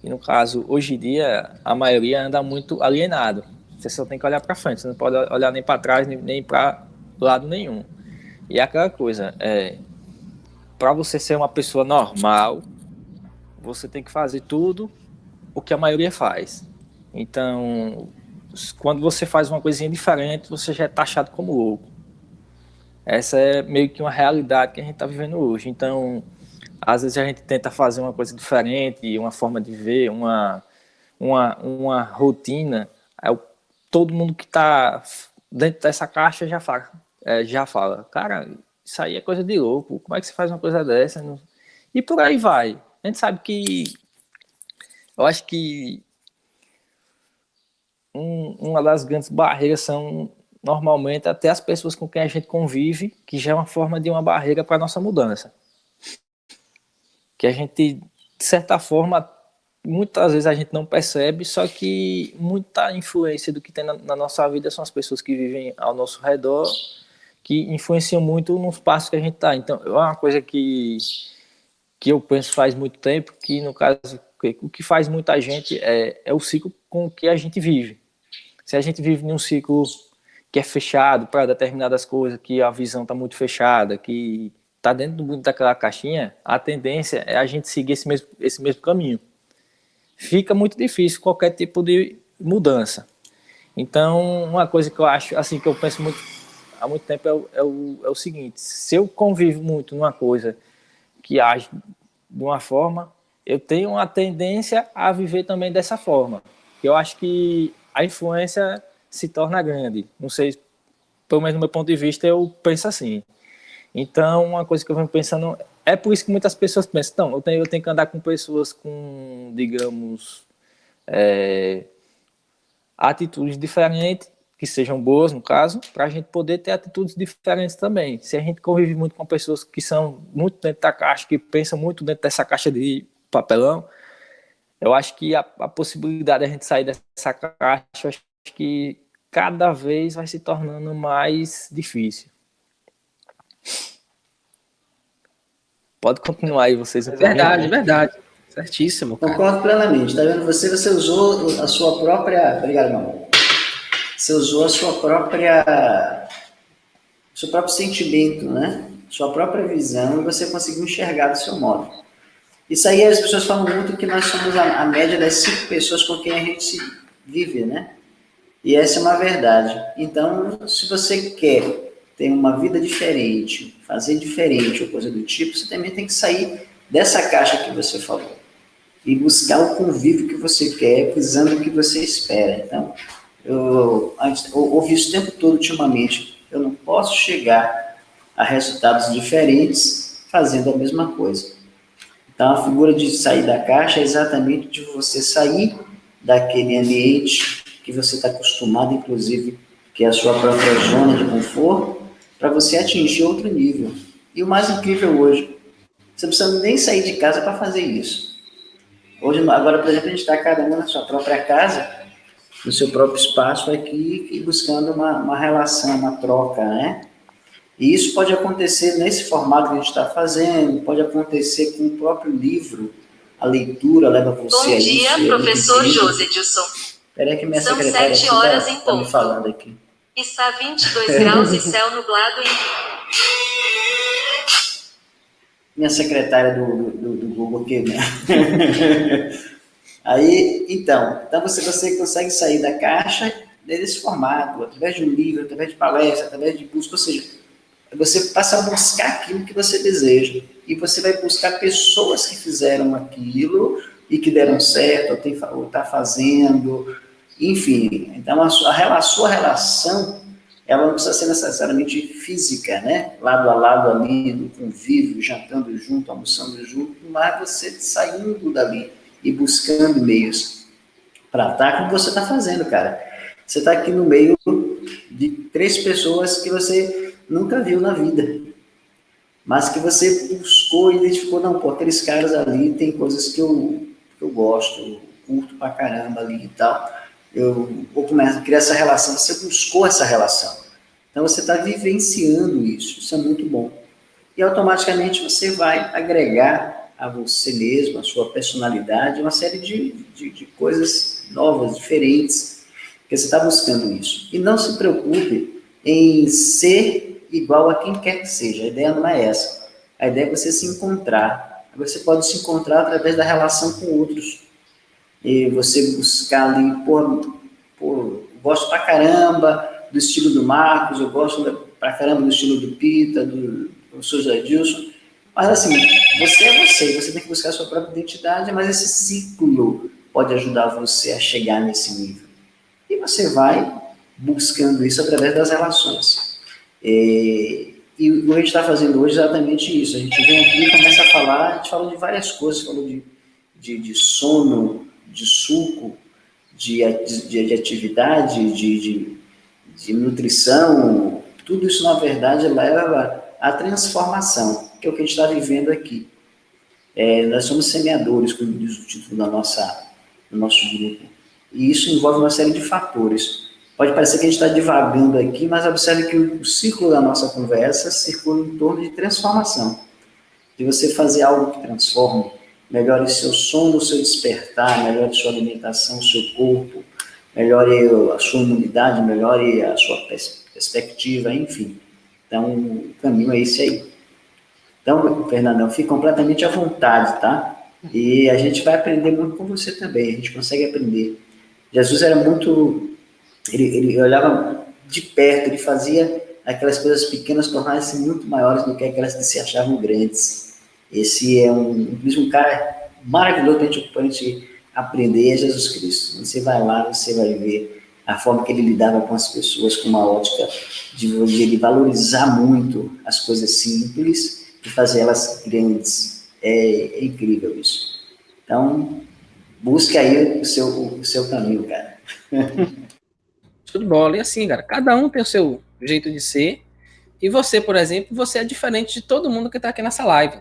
Speaker 3: E no caso, hoje em dia, a maioria anda muito alienado. Você só tem que olhar para frente, você não pode olhar nem para trás, nem para lado nenhum. E é aquela coisa, para você ser uma pessoa normal, você tem que fazer tudo o que a maioria faz. Então, quando você faz uma coisinha diferente, você já é taxado como louco. Essa é meio que uma realidade que a gente está vivendo hoje. Então, às vezes a gente tenta fazer uma coisa diferente, uma forma de ver, uma rotina. Todo mundo que está dentro dessa caixa já fala, cara, isso aí é coisa de louco, como é que você faz uma coisa dessa? E por aí vai. A gente sabe que, eu acho que uma das grandes barreiras são, normalmente, até as pessoas com quem a gente convive, que já é uma forma de uma barreira para a nossa mudança. Que a gente, de certa forma, muitas vezes a gente não percebe, só que muita influência do que tem na nossa vida são as pessoas que vivem ao nosso redor, que influenciam muito nos passos que a gente está. Então, é uma coisa que eu penso faz muito tempo, que no caso, o que faz muita gente é o ciclo com que a gente vive. Se a gente vive num ciclo que é fechado para determinadas coisas, que a visão está muito fechada, que está dentro daquela caixinha, a tendência é a gente seguir esse mesmo caminho. Fica muito difícil qualquer tipo de mudança. Então, uma coisa que eu acho, assim, que eu penso muito há muito tempo é o seguinte: se eu convivo muito numa coisa que age de uma forma, eu tenho uma tendência a viver também dessa forma. Eu acho que a influência se torna grande. Não sei, pelo menos do meu ponto de vista, eu penso assim. Então, uma coisa que eu venho pensando, é por isso que muitas pessoas pensam, então, eu tenho que andar com pessoas com, digamos, atitudes diferentes, que sejam boas, no caso, para a gente poder ter atitudes diferentes também. Se a gente convive muito com pessoas que são muito dentro da caixa, que pensam muito dentro dessa caixa de papelão, eu acho que a possibilidade de a gente sair dessa caixa, eu acho que cada vez vai se tornando mais difícil. Pode continuar aí, vocês.
Speaker 1: Verdade, verdade. Certíssimo, cara.
Speaker 2: Concordo plenamente. Tá vendo? Você usou a sua própria... Obrigado, irmão. Você usou a sua própria... seu próprio sentimento, né? Sua própria visão, e você conseguiu enxergar do seu modo. Isso aí as pessoas falam muito que nós somos a média das 5 pessoas com quem a gente vive, né? E essa é uma verdade. Então, se você quer ter uma vida diferente, fazer diferente ou coisa do tipo, você também tem que sair dessa caixa que você falou e buscar o convívio que você quer, visando o que você espera. Então, eu ouvi isso o tempo todo ultimamente. Eu não posso chegar a resultados diferentes fazendo a mesma coisa. Então, a figura de sair da caixa é exatamente de você sair daquele ambiente que você está acostumado, inclusive, que é a sua própria zona de conforto, para você atingir outro nível. E o mais incrível hoje, você não precisa nem sair de casa para fazer isso. Hoje, agora, por exemplo, a gente está cada um na sua própria casa, no seu próprio espaço aqui, e buscando uma relação, uma troca, né? E isso pode acontecer nesse formato que a gente está fazendo, pode acontecer com o próprio livro, a leitura leva você a isso.
Speaker 5: Bom dia, professor José Dilson.
Speaker 2: Espera aí que minha
Speaker 5: São
Speaker 2: secretária
Speaker 5: 7 horas em
Speaker 2: tá me
Speaker 5: ponto.
Speaker 2: falando aqui.
Speaker 5: Está 22 graus e céu nublado em...
Speaker 2: Minha secretária do Google aqui, né? Aí, então você consegue sair da caixa desse formato, através de um livro, através de palestra, através de busca, ou seja, você passa a buscar aquilo que você deseja, e você vai buscar pessoas que fizeram aquilo e que deram certo, ou está fazendo, enfim. Então, a sua relação, ela não precisa ser necessariamente física, né? Lado a lado ali, no convívio, jantando junto, almoçando junto, mas você saindo dali e buscando meios para estar como você está fazendo, cara. Você está aqui no meio de 3 pessoas que você nunca viu na vida, mas que você buscou e identificou, não, pô, aqueles caras ali tem coisas que eu gosto, eu curto pra caramba ali e tal, eu vou começar a criar essa relação, você buscou essa relação, então você está vivenciando isso é muito bom, e automaticamente você vai agregar a você mesmo, a sua personalidade, uma série de coisas novas, diferentes, porque você está buscando isso. E não se preocupe em ser igual a quem quer que seja, a ideia não é essa. A ideia é você se encontrar. Você pode se encontrar através da relação com outros. E você buscar ali, eu gosto pra caramba do estilo do Marcos, eu gosto pra caramba do estilo do Pita, do professor Jadilson, mas assim, você tem que buscar a sua própria identidade, mas esse ciclo pode ajudar você a chegar nesse nível. E você vai buscando isso através das relações. E o que a gente está fazendo hoje é exatamente isso. A gente vem aqui e começa a falar, a gente falou de várias coisas, falou de sono, de suco, de atividade, de nutrição, tudo isso, na verdade, leva à transformação, que é o que a gente está vivendo aqui. Nós somos semeadores, como diz o título do nosso grupo, e isso envolve uma série de fatores. Pode parecer que a gente está divagando aqui, mas observe que o ciclo da nossa conversa circula em torno de transformação, de você fazer algo que transforme, melhore seu sono, seu despertar, melhore sua alimentação, seu corpo, melhore a sua imunidade, melhore a sua perspectiva, enfim. Então, o caminho é esse aí. Então, Fernandão, fique completamente à vontade, tá? E a gente vai aprender muito com você também, a gente consegue aprender. Jesus era muito... Ele olhava de perto, ele fazia aquelas coisas pequenas tornarem-se muito maiores do que aquelas que se achavam grandes. Esse é um cara maravilhoso para a gente aprender, é Jesus Cristo. Você vai lá, você vai ver a forma que ele lidava com as pessoas, com uma ótica de ele valorizar muito as coisas simples e fazer elas grandes. É incrível isso. Então, busque aí o seu caminho, cara.
Speaker 1: Show de bola. E assim, cara, cada um tem o seu jeito de ser. E você, por exemplo, você é diferente de todo mundo que está aqui nessa live.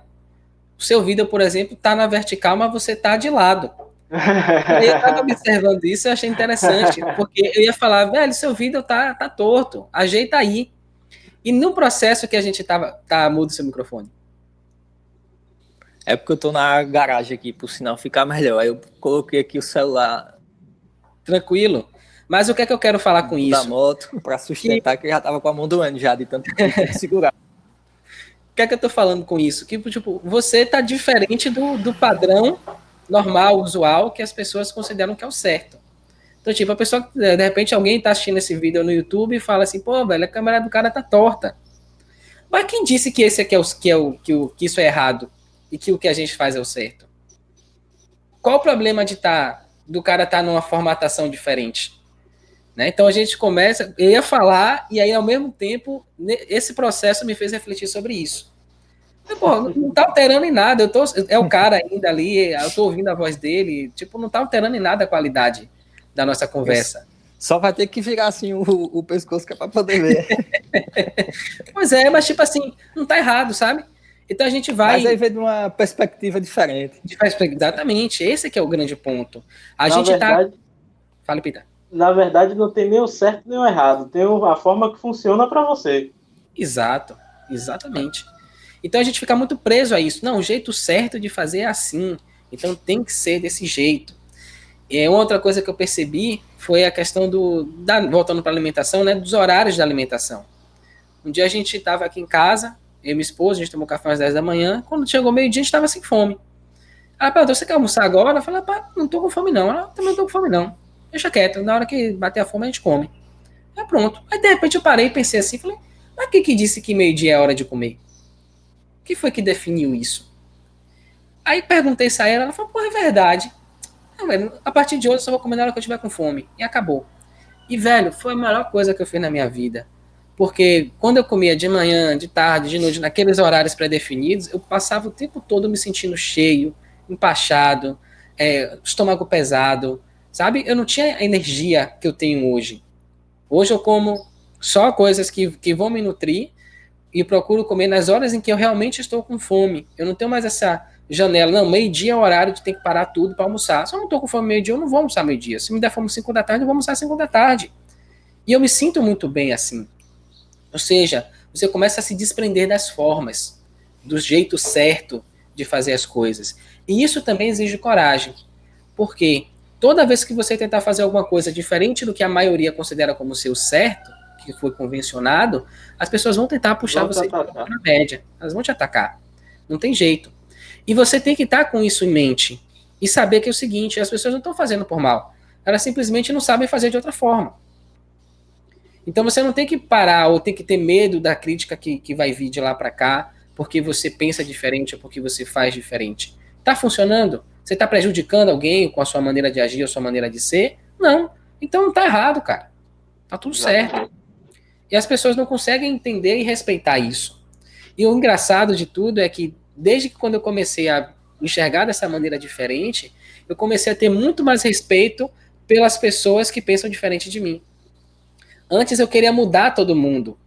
Speaker 1: O seu vídeo, por exemplo, está na vertical, mas você está de lado. Aí eu estava observando isso e achei interessante, porque eu ia falar, velho, seu vídeo tá torto, ajeita aí. E no processo que a gente tá mudo seu microfone.
Speaker 3: É porque eu tô na garagem aqui, por sinal ficar melhor. Aí eu coloquei aqui o celular.
Speaker 1: Tranquilo. Mas o que é que eu quero falar com isso?
Speaker 3: Da moto, para sustentar, que eu já tava com a mão doendo já, de tanto segurar.
Speaker 1: O que é que eu tô falando com isso? Que, tipo, você tá diferente do padrão normal, usual, que as pessoas consideram que é o certo. Então, tipo, a pessoa, de repente, alguém tá assistindo esse vídeo no YouTube e fala assim, pô, velho, a câmera do cara tá torta. Mas quem disse que esse aqui que isso é errado e que o que a gente faz é o certo? Qual o problema do cara estar numa formatação diferente? Né? Então a gente começa, eu ia falar, e aí ao mesmo tempo, esse processo me fez refletir sobre isso. Mas, pô, não tá alterando em nada, é o cara ainda ali, eu tô ouvindo a voz dele, tipo, não tá alterando em nada a qualidade da nossa conversa.
Speaker 3: Só vai ter que virar assim o pescoço que é pra poder ver.
Speaker 1: Pois é, mas tipo assim, não tá errado, sabe? Então a gente vai...
Speaker 3: Mas aí vê de uma perspectiva diferente.
Speaker 1: Exatamente, esse que é o grande ponto. Fala, Pita.
Speaker 4: Na verdade, não tem nem o certo nem o errado. Tem a forma que funciona para você.
Speaker 1: Exato, exatamente. Então a gente fica muito preso a isso. Não, o jeito certo de fazer é assim. Então tem que ser desse jeito. E outra coisa que eu percebi foi a questão voltando para a alimentação, né, dos horários da alimentação. Um dia a gente estava aqui em casa, eu e minha esposa, a gente tomou café às 10 da manhã. Quando chegou meio-dia, a gente estava sem fome. Ela perguntou, você quer almoçar agora? Eu falei, pá, não tô com fome não. Ela, também não tô com fome não. Deixa quieto, na hora que bater a fome a gente come. Aí pronto. Aí de repente eu parei e pensei assim, falei, mas quem que disse que meio-dia é hora de comer? O que foi que definiu isso? Aí perguntei isso a ela falou, pô, é verdade. Não, velho, a partir de hoje eu só vou comer na hora que eu estiver com fome. E acabou. E, velho, foi a melhor coisa que eu fiz na minha vida. Porque quando eu comia de manhã, de tarde, de noite, naqueles horários pré-definidos, eu passava o tempo todo me sentindo cheio, empachado, estômago pesado, sabe? Eu não tinha a energia que eu tenho hoje. Hoje eu como só coisas que vão me nutrir e procuro comer nas horas em que eu realmente estou com fome. Eu não tenho mais essa janela. Não, meio-dia é o horário de ter que parar tudo para almoçar. Se eu não estou com fome meio-dia, eu não vou almoçar meio-dia. Se me der fome 5 da tarde, eu vou almoçar 5 da tarde. E eu me sinto muito bem assim. Ou seja, você começa a se desprender das formas, do jeito certo de fazer as coisas. E isso também exige coragem. Porque toda vez que você tentar fazer alguma coisa diferente do que a maioria considera como seu certo, que foi convencionado, as pessoas vão tentar puxar você na média. Elas vão te atacar. Não tem jeito. E você tem que estar com isso em mente. E saber que é o seguinte, as pessoas não estão fazendo por mal. Elas simplesmente não sabem fazer de outra forma. Então você não tem que parar ou tem que ter medo da crítica que vai vir de lá para cá, porque você pensa diferente ou porque você faz diferente. Tá funcionando? Você tá prejudicando alguém com a sua maneira de agir ou a sua maneira de ser? Não. Então não tá errado, cara. Tá tudo certo. E as pessoas não conseguem entender e respeitar isso. E o engraçado de tudo é que, desde que quando eu comecei a enxergar dessa maneira diferente, eu comecei a ter muito mais respeito pelas pessoas que pensam diferente de mim. Antes eu queria mudar todo mundo.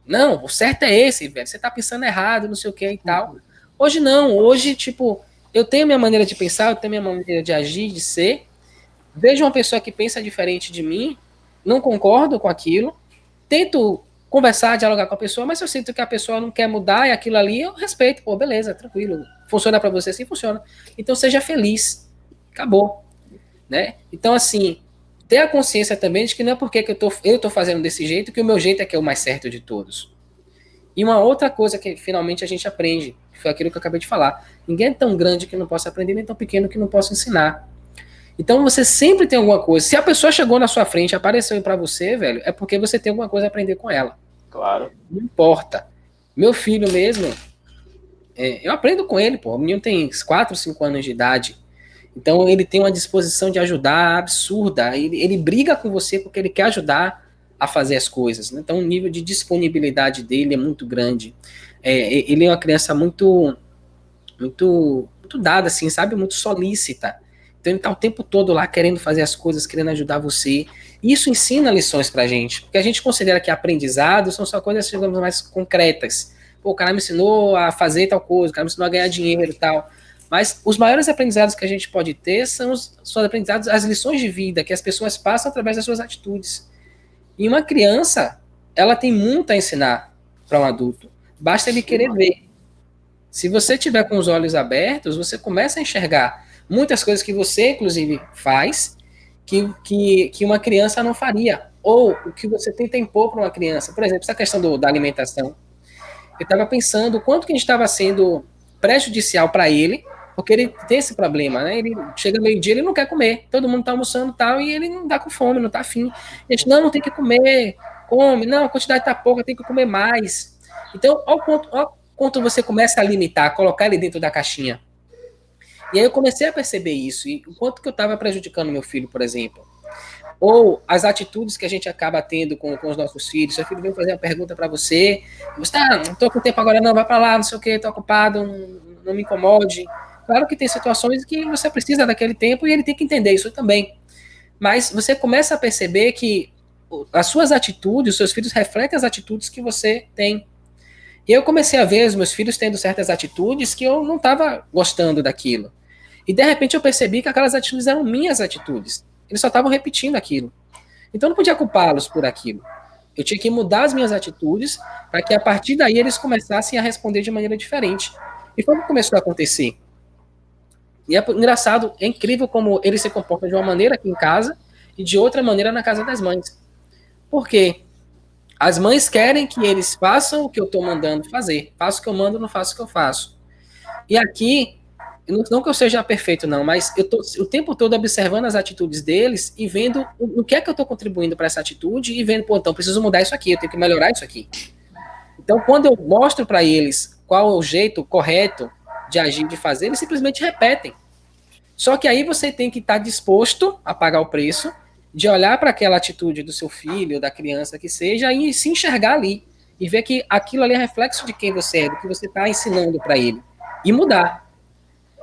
Speaker 1: Não, o certo é esse, velho. Você tá pensando errado, não sei o que e tal. Hoje não. Hoje, tipo, eu tenho minha maneira de pensar, eu tenho minha maneira de agir, de ser. Vejo uma pessoa que pensa diferente de mim, não concordo com aquilo, tento conversar, dialogar com a pessoa, mas se eu sinto que a pessoa não quer mudar e aquilo ali, eu respeito. Pô, beleza, tranquilo. Funciona para você assim? Funciona. Então seja feliz. Acabou. Né? Então, assim, ter a consciência também de que não é porque que eu tô fazendo desse jeito que o meu jeito é que é o mais certo de todos. E uma outra coisa que finalmente a gente aprende, que foi aquilo que eu acabei de falar. Ninguém é tão grande que não possa aprender, nem tão pequeno que não possa ensinar. Então você sempre tem alguma coisa. Se a pessoa chegou na sua frente, apareceu para você, velho, é porque você tem alguma coisa a aprender com ela.
Speaker 4: Claro.
Speaker 1: Não importa. Meu filho mesmo, eu aprendo com ele, pô. O menino tem 4, 5 anos de idade. Então ele tem uma disposição de ajudar absurda. Ele briga com você porque ele quer ajudar a fazer as coisas. Né? Então o nível de disponibilidade dele é muito grande. Ele é uma criança muito dada, assim, sabe? Muito solícita. Então ele tá o tempo todo lá querendo fazer as coisas, querendo ajudar você. E isso ensina lições pra gente. Porque a gente considera que aprendizado são só coisas, digamos, mais concretas. Pô, o cara me ensinou a fazer tal coisa, o cara me ensinou a ganhar dinheiro e tal. Mas os maiores aprendizados que a gente pode ter são os aprendizados, as lições de vida que as pessoas passam através das suas atitudes. E uma criança, ela tem muito a ensinar para um adulto. Basta ele querer ver. Se você tiver com os olhos abertos, você começa a enxergar muitas coisas que você, inclusive, faz que uma criança não faria. Ou o que você tenta impor para uma criança. Por exemplo, essa questão da alimentação. Eu estava pensando o quanto que a gente estava sendo prejudicial para ele, porque ele tem esse problema, né? Ele chega meio-dia, ele não quer comer. Todo mundo está almoçando e tal, e ele não está com fome, não está afim. A gente, não tem que comer, come. Não, a quantidade está pouca, tem que comer mais. Então, olha o quanto você começa a limitar, colocar ele dentro da caixinha. E aí eu comecei a perceber isso, e o quanto que eu estava prejudicando meu filho, por exemplo. Ou as atitudes que a gente acaba tendo com os nossos filhos. Seu filho vem fazer uma pergunta para você, você não tô com tempo agora não, vai para lá, não sei o que, tô ocupado, não me incomode. Claro que tem situações que você precisa daquele tempo e ele tem que entender isso também. Mas você começa a perceber que as suas atitudes, os seus filhos refletem as atitudes que você tem. E eu comecei a ver os meus filhos tendo certas atitudes que eu não estava gostando daquilo. E de repente eu percebi que aquelas atitudes eram minhas atitudes. Eles só estavam repetindo aquilo. Então eu não podia culpá-los por aquilo. Eu tinha que mudar as minhas atitudes para que a partir daí eles começassem a responder de maneira diferente. E foi o que começou a acontecer. E é engraçado, é incrível como eles se comportam de uma maneira aqui em casa e de outra maneira na casa das mães. Por quê? As mães querem que eles façam o que eu estou mandando fazer. Faço o que eu mando, não faço o que eu faço. E aqui, não que eu seja perfeito, não, mas eu estou o tempo todo observando as atitudes deles e vendo o que é que eu estou contribuindo para essa atitude e vendo, pô, então preciso mudar isso aqui, eu tenho que melhorar isso aqui. Então, quando eu mostro para eles qual é o jeito correto de agir, de fazer, eles simplesmente repetem. Só que aí você tem que estar disposto a pagar o preço de olhar para aquela atitude do seu filho, da criança que seja, e se enxergar ali. E ver que aquilo ali é reflexo de quem você é, do que você está ensinando para ele. E mudar.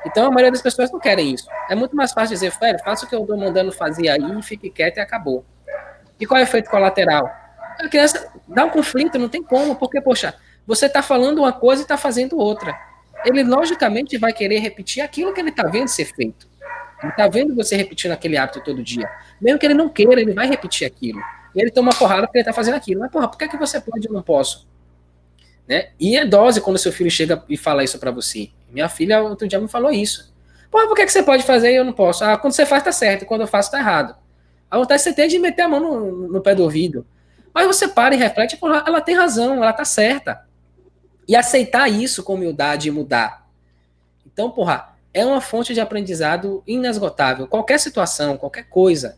Speaker 1: Então a maioria das pessoas não querem isso. É muito mais fácil dizer, velho, faça o que eu estou mandando fazer aí, fique quieto e acabou. E qual é o efeito colateral? A criança dá um conflito, não tem como, porque, poxa, você está falando uma coisa e está fazendo outra. Ele, logicamente, vai querer repetir aquilo que ele está vendo ser feito. Ele está vendo você repetindo aquele hábito todo dia. Mesmo que ele não queira, ele vai repetir aquilo. E ele toma uma porrada porque ele está fazendo aquilo. Mas, porra, por que, é que você pode e eu não posso? Né? E é dose quando seu filho chega e fala isso para você. Minha filha, outro dia, me falou isso. Porra, por que, é que você pode fazer e eu não posso? Ah, quando você faz, tá certo. E quando eu faço, tá errado. A vontade você tem de meter a mão no pé do ouvido. Mas você para e reflete, porra, ela tem razão, ela tá certa. E aceitar isso com humildade e mudar. Então, porra, é uma fonte de aprendizado inesgotável. Qualquer situação, qualquer coisa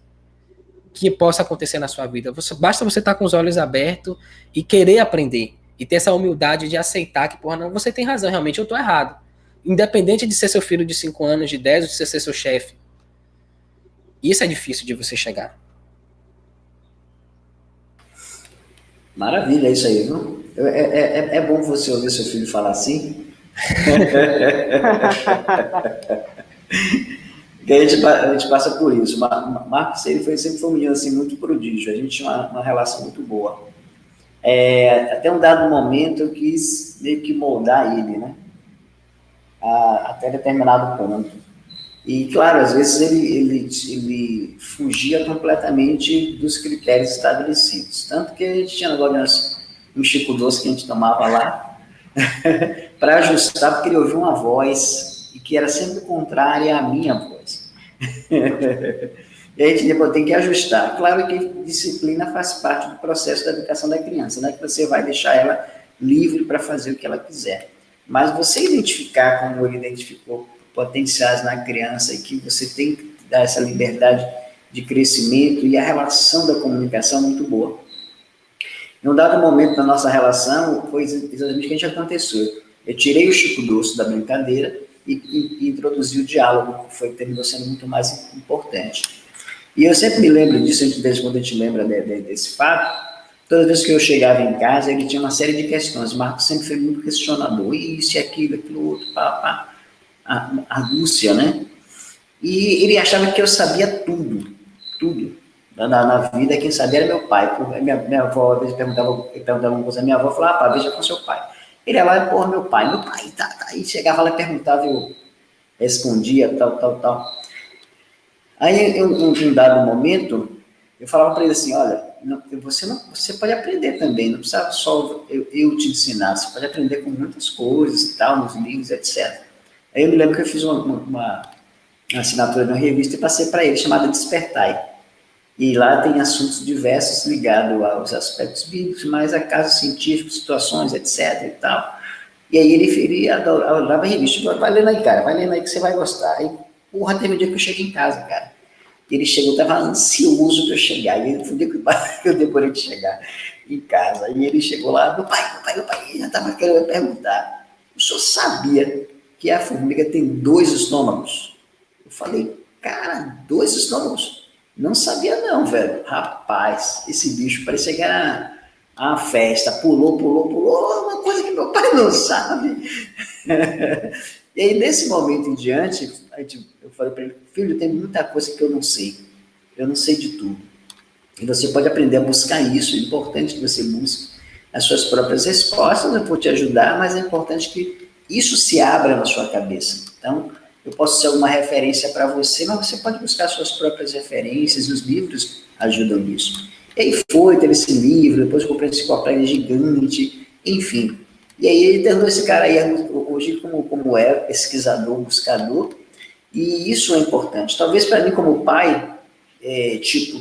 Speaker 1: que possa acontecer na sua vida, basta você estar com os olhos abertos e querer aprender. E ter essa humildade de aceitar que, porra, não, você tem razão, realmente eu tô errado. Independente de ser seu filho de 5 anos, de 10, ou de ser seu chefe. Isso é difícil de você chegar.
Speaker 2: Maravilha, é isso aí, viu? É bom você ouvir seu filho falar assim. Porque a gente passa por isso. Marcos, ele sempre foi um menino assim, muito prodígio. A gente tinha uma relação muito boa. Até um dado momento eu quis meio que moldar ele, né? Até determinado ponto. E, claro, às vezes ele fugia completamente dos critérios estabelecidos. Tanto que a gente tinha um Chico Doce que a gente tomava lá, para ajustar, porque ele ouvia uma voz, e que era sempre contrária à minha voz. E a gente tem que ajustar. Claro que disciplina faz parte do processo da educação da criança, não é que você vai deixar ela livre para fazer o que ela quiser. Mas você identificar, como ele identificou, potenciais na criança e que você tem que dar essa liberdade de crescimento e a relação da comunicação é muito boa. Em um dado momento da nossa relação, foi exatamente o que aconteceu. Eu tirei o Chico Doce da brincadeira e introduzi o diálogo, que foi terminou sendo muito mais importante. E eu sempre me lembro disso, de vez em quando a gente lembra desse fato. Toda vez que eu chegava em casa, ele tinha uma série de questões. O Marcos sempre foi muito questionador. Isso, aquilo, aquilo outro, pá. A Lúcia, né? E ele achava que eu sabia tudo. Na vida, quem sabia era meu pai. Minha avó, às vezes, perguntava uma coisa à minha avó, falava, pá, veja com seu pai. Ele ia lá, porra, meu pai, tá. Aí chegava lá e perguntava, eu respondia, tal. Aí, em um dado momento, eu falava para ele assim, olha, você pode aprender também, não precisa só eu te ensinar, você pode aprender com muitas coisas e tal, nos livros, etc. Aí eu me lembro que eu fiz uma assinatura de uma revista e passei para ele, chamada Despertai. E lá tem assuntos diversos ligados aos aspectos bíblicos, mas a casos científicos, situações, etc. e tal. E aí ele adorava a revista. Vai lendo aí, cara, vai lendo aí que você vai gostar. Aí, porra, teve um dia que eu cheguei em casa, cara. Ele chegou, eu estava ansioso para eu chegar. E ele foi o dia que eu demorei de chegar em casa. E ele chegou lá, meu pai, já estava querendo perguntar. O senhor sabia que a formiga tem 2 estômagos? Eu falei, cara, 2 estômagos? Não sabia não, velho. Rapaz, esse bicho parecia que era uma festa. Pulou, uma coisa que meu pai não sabe. E aí, nesse momento em diante, eu falei para ele, filho, tem muita coisa que eu não sei. Eu não sei de tudo. E você pode aprender a buscar isso. É importante que você busque as suas próprias respostas. Eu vou te ajudar, mas é importante que isso se abra na sua cabeça. Então, eu posso ser uma referência para você, mas você pode buscar suas próprias referências, e os livros ajudam nisso. E aí teve esse livro, depois eu comprei esse enciclopédia gigante, enfim. E aí ele tornou esse cara aí, hoje, como pesquisador, buscador, e isso é importante. Talvez para mim, como pai,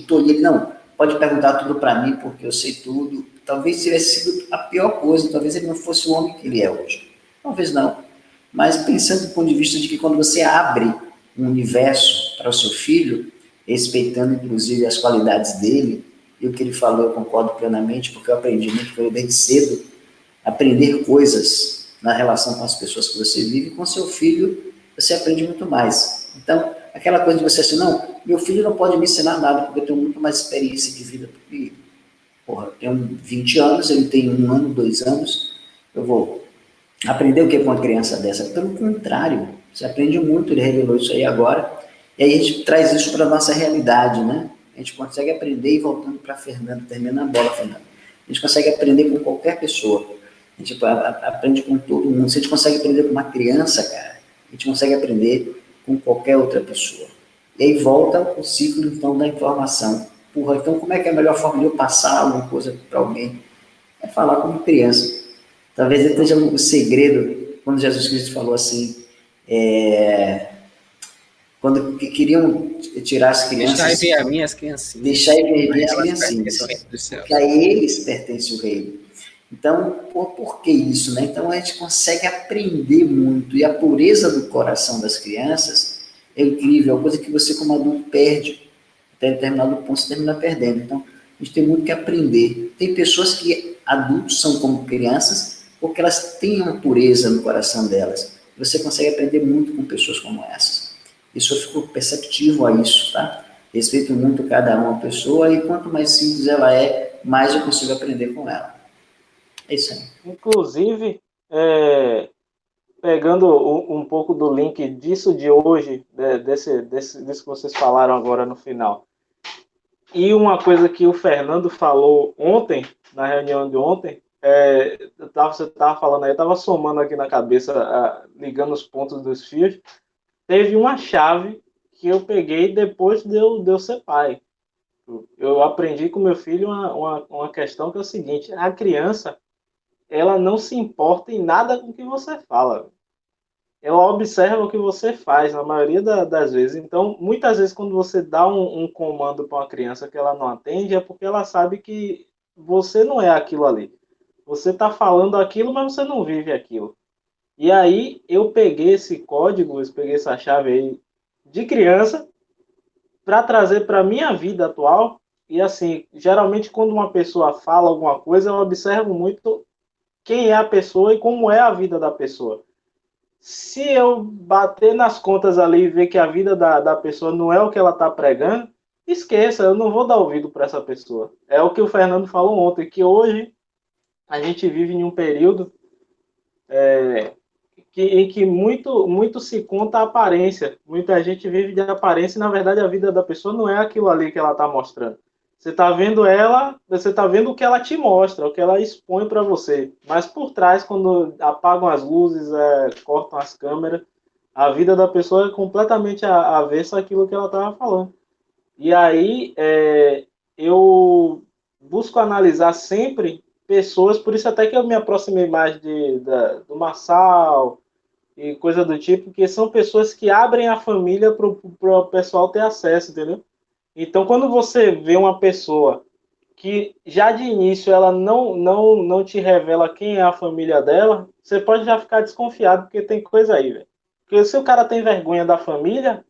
Speaker 2: tolher, não, pode perguntar tudo para mim, porque eu sei tudo. Talvez tivesse sido a pior coisa, talvez ele não fosse o homem que ele é hoje. Talvez não. Mas pensando do ponto de vista de que quando você abre um universo para o seu filho, respeitando inclusive as qualidades dele, e o que ele falou eu concordo plenamente, porque eu aprendi muito com ele desde cedo, aprender coisas na relação com as pessoas que você vive, com seu filho você aprende muito mais. Então, aquela coisa de você assim, não, meu filho não pode me ensinar nada, porque eu tenho muito mais experiência de vida, porque, porra, eu tenho 20 anos, ele tem 1 ano, 2 anos, eu vou aprender o que com uma criança dessa? Pelo contrário, você aprende muito, ele revelou isso aí agora, e aí a gente traz isso para a nossa realidade, né? A gente consegue aprender, e voltando para Fernando, terminando a bola, Fernando, a gente consegue aprender com qualquer pessoa. A gente aprende com todo mundo. Se a gente consegue aprender com uma criança, cara, a gente consegue aprender com qualquer outra pessoa. E aí volta o ciclo, então, da informação. Porra, então como é que é a melhor forma de eu passar alguma coisa para alguém? É falar como criança. Talvez esteja o segredo, quando Jesus Cristo falou assim, quando queriam tirar as crianças...
Speaker 1: Deixai vir a mim as criancinhas.
Speaker 2: Deixai vir as criancinhas. Porque a eles pertence o reino. Então, por que isso, né? Então, a gente consegue aprender muito. E a pureza do coração das crianças é incrível. É uma coisa que você, como adulto, perde. Até determinado ponto, você termina perdendo. Então, a gente tem muito que aprender. Tem pessoas que adultos são como crianças porque elas têm uma pureza no coração delas. Você consegue aprender muito com pessoas como essas. Isso eu fico perceptivo a isso, tá? Respeito muito cada uma pessoa e quanto mais simples ela é, mais eu consigo aprender com ela. É isso aí.
Speaker 4: Inclusive, pegando um pouco do link disso de hoje, desse que vocês falaram agora no final, e uma coisa que o Fernando falou ontem, na reunião de ontem, você estava falando aí, eu estava somando aqui na cabeça, ligando os pontos dos fios, teve uma chave que eu peguei depois de eu ser pai. Eu aprendi com meu filho uma questão que é o seguinte: a criança, ela não se importa em nada com o que você fala. Ela observa o que você faz, na maioria das vezes. Então, muitas vezes, quando você dá um comando para uma criança que ela não atende, é porque ela sabe que você não é aquilo ali. Você está falando aquilo, mas você não vive aquilo. E aí, eu peguei esse código, eu peguei essa chave aí de criança para trazer para a minha vida atual. E assim, geralmente, quando uma pessoa fala alguma coisa, eu observo muito quem é a pessoa e como é a vida da pessoa. Se eu bater nas contas ali e ver que a vida da pessoa não é o que ela está pregando, esqueça, eu não vou dar ouvido para essa pessoa. É o que o Fernando falou ontem, que hoje a gente vive em um período em que muito se conta a aparência. Muita gente vive de aparência e, na verdade, a vida da pessoa não é aquilo ali que ela está mostrando. Você está vendo ela, você está vendo o que ela te mostra, o que ela expõe para você. Mas por trás, quando apagam as luzes, cortam as câmeras, a vida da pessoa é completamente avessa àquilo que ela estava falando. E aí, eu busco analisar sempre pessoas, por isso até que eu me aproximei mais do Marçal e coisa do tipo, que são pessoas que abrem a família para o pessoal ter acesso, entendeu? Então, quando você vê uma pessoa que já de início ela não te revela quem é a família dela, você pode já ficar desconfiado, porque tem coisa aí, velho. Porque se o cara tem vergonha da família,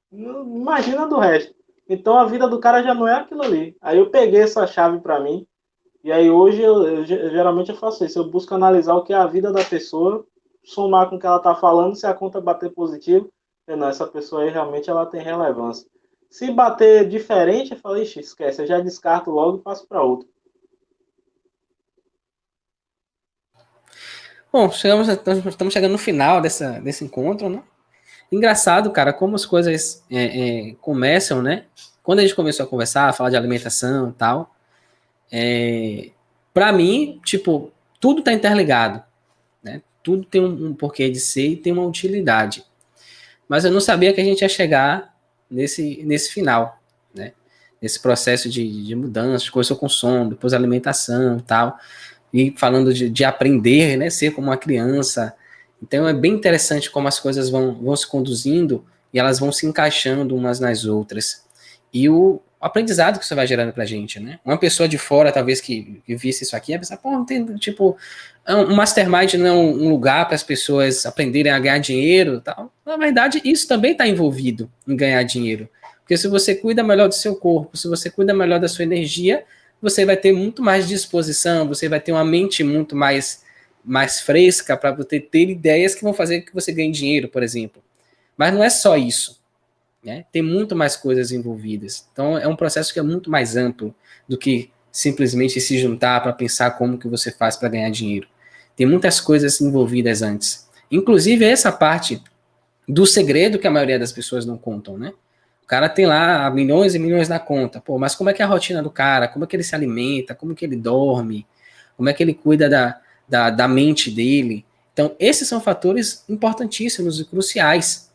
Speaker 4: imagina do resto. Então a vida do cara já não é aquilo ali. Aí eu peguei essa chave para mim, e aí hoje eu geralmente eu faço isso. Eu busco analisar o que é a vida da pessoa, somar com o que ela tá falando, se a conta bater positivo, não, essa pessoa aí realmente ela tem relevância. Se bater diferente, eu falo, ixi, esquece, eu já descarto logo e passo para outro.
Speaker 1: Bom, estamos chegando no final desse encontro, né? Engraçado, cara, como as coisas começam, né? Quando a gente começou a conversar, a falar de alimentação e tal, pra mim, tipo, tudo tá interligado, né? Tudo tem um porquê de ser e tem uma utilidade. Mas eu não sabia que a gente ia chegar nesse final, né? Nesse processo de mudança, começou com sono, depois alimentação e tal, e falando de aprender, né? Ser como uma criança. Então é bem interessante como as coisas vão se conduzindo e elas vão se encaixando umas nas outras. E o aprendizado que isso vai gerando pra gente, né? Uma pessoa de fora, talvez, que visse isso aqui, ia pensar, pô, não tem, tipo, um mastermind não é um lugar para as pessoas aprenderem a ganhar dinheiro e tal. Na verdade, isso também está envolvido em ganhar dinheiro. Porque se você cuida melhor do seu corpo, se você cuida melhor da sua energia, você vai ter muito mais disposição, você vai ter uma mente muito mais fresca para ter ideias que vão fazer que você ganhe dinheiro, por exemplo. Mas não é só isso, né? Tem muito mais coisas envolvidas. Então é um processo que é muito mais amplo do que simplesmente se juntar para pensar como que você faz para ganhar dinheiro. Tem muitas coisas envolvidas antes. Inclusive essa parte do segredo que a maioria das pessoas não contam, né? O cara tem lá milhões e milhões na conta. Pô, mas como é que é a rotina do cara? Como é que ele se alimenta? Como que ele dorme? Como é que ele cuida da mente dele? Então, esses são fatores importantíssimos e cruciais.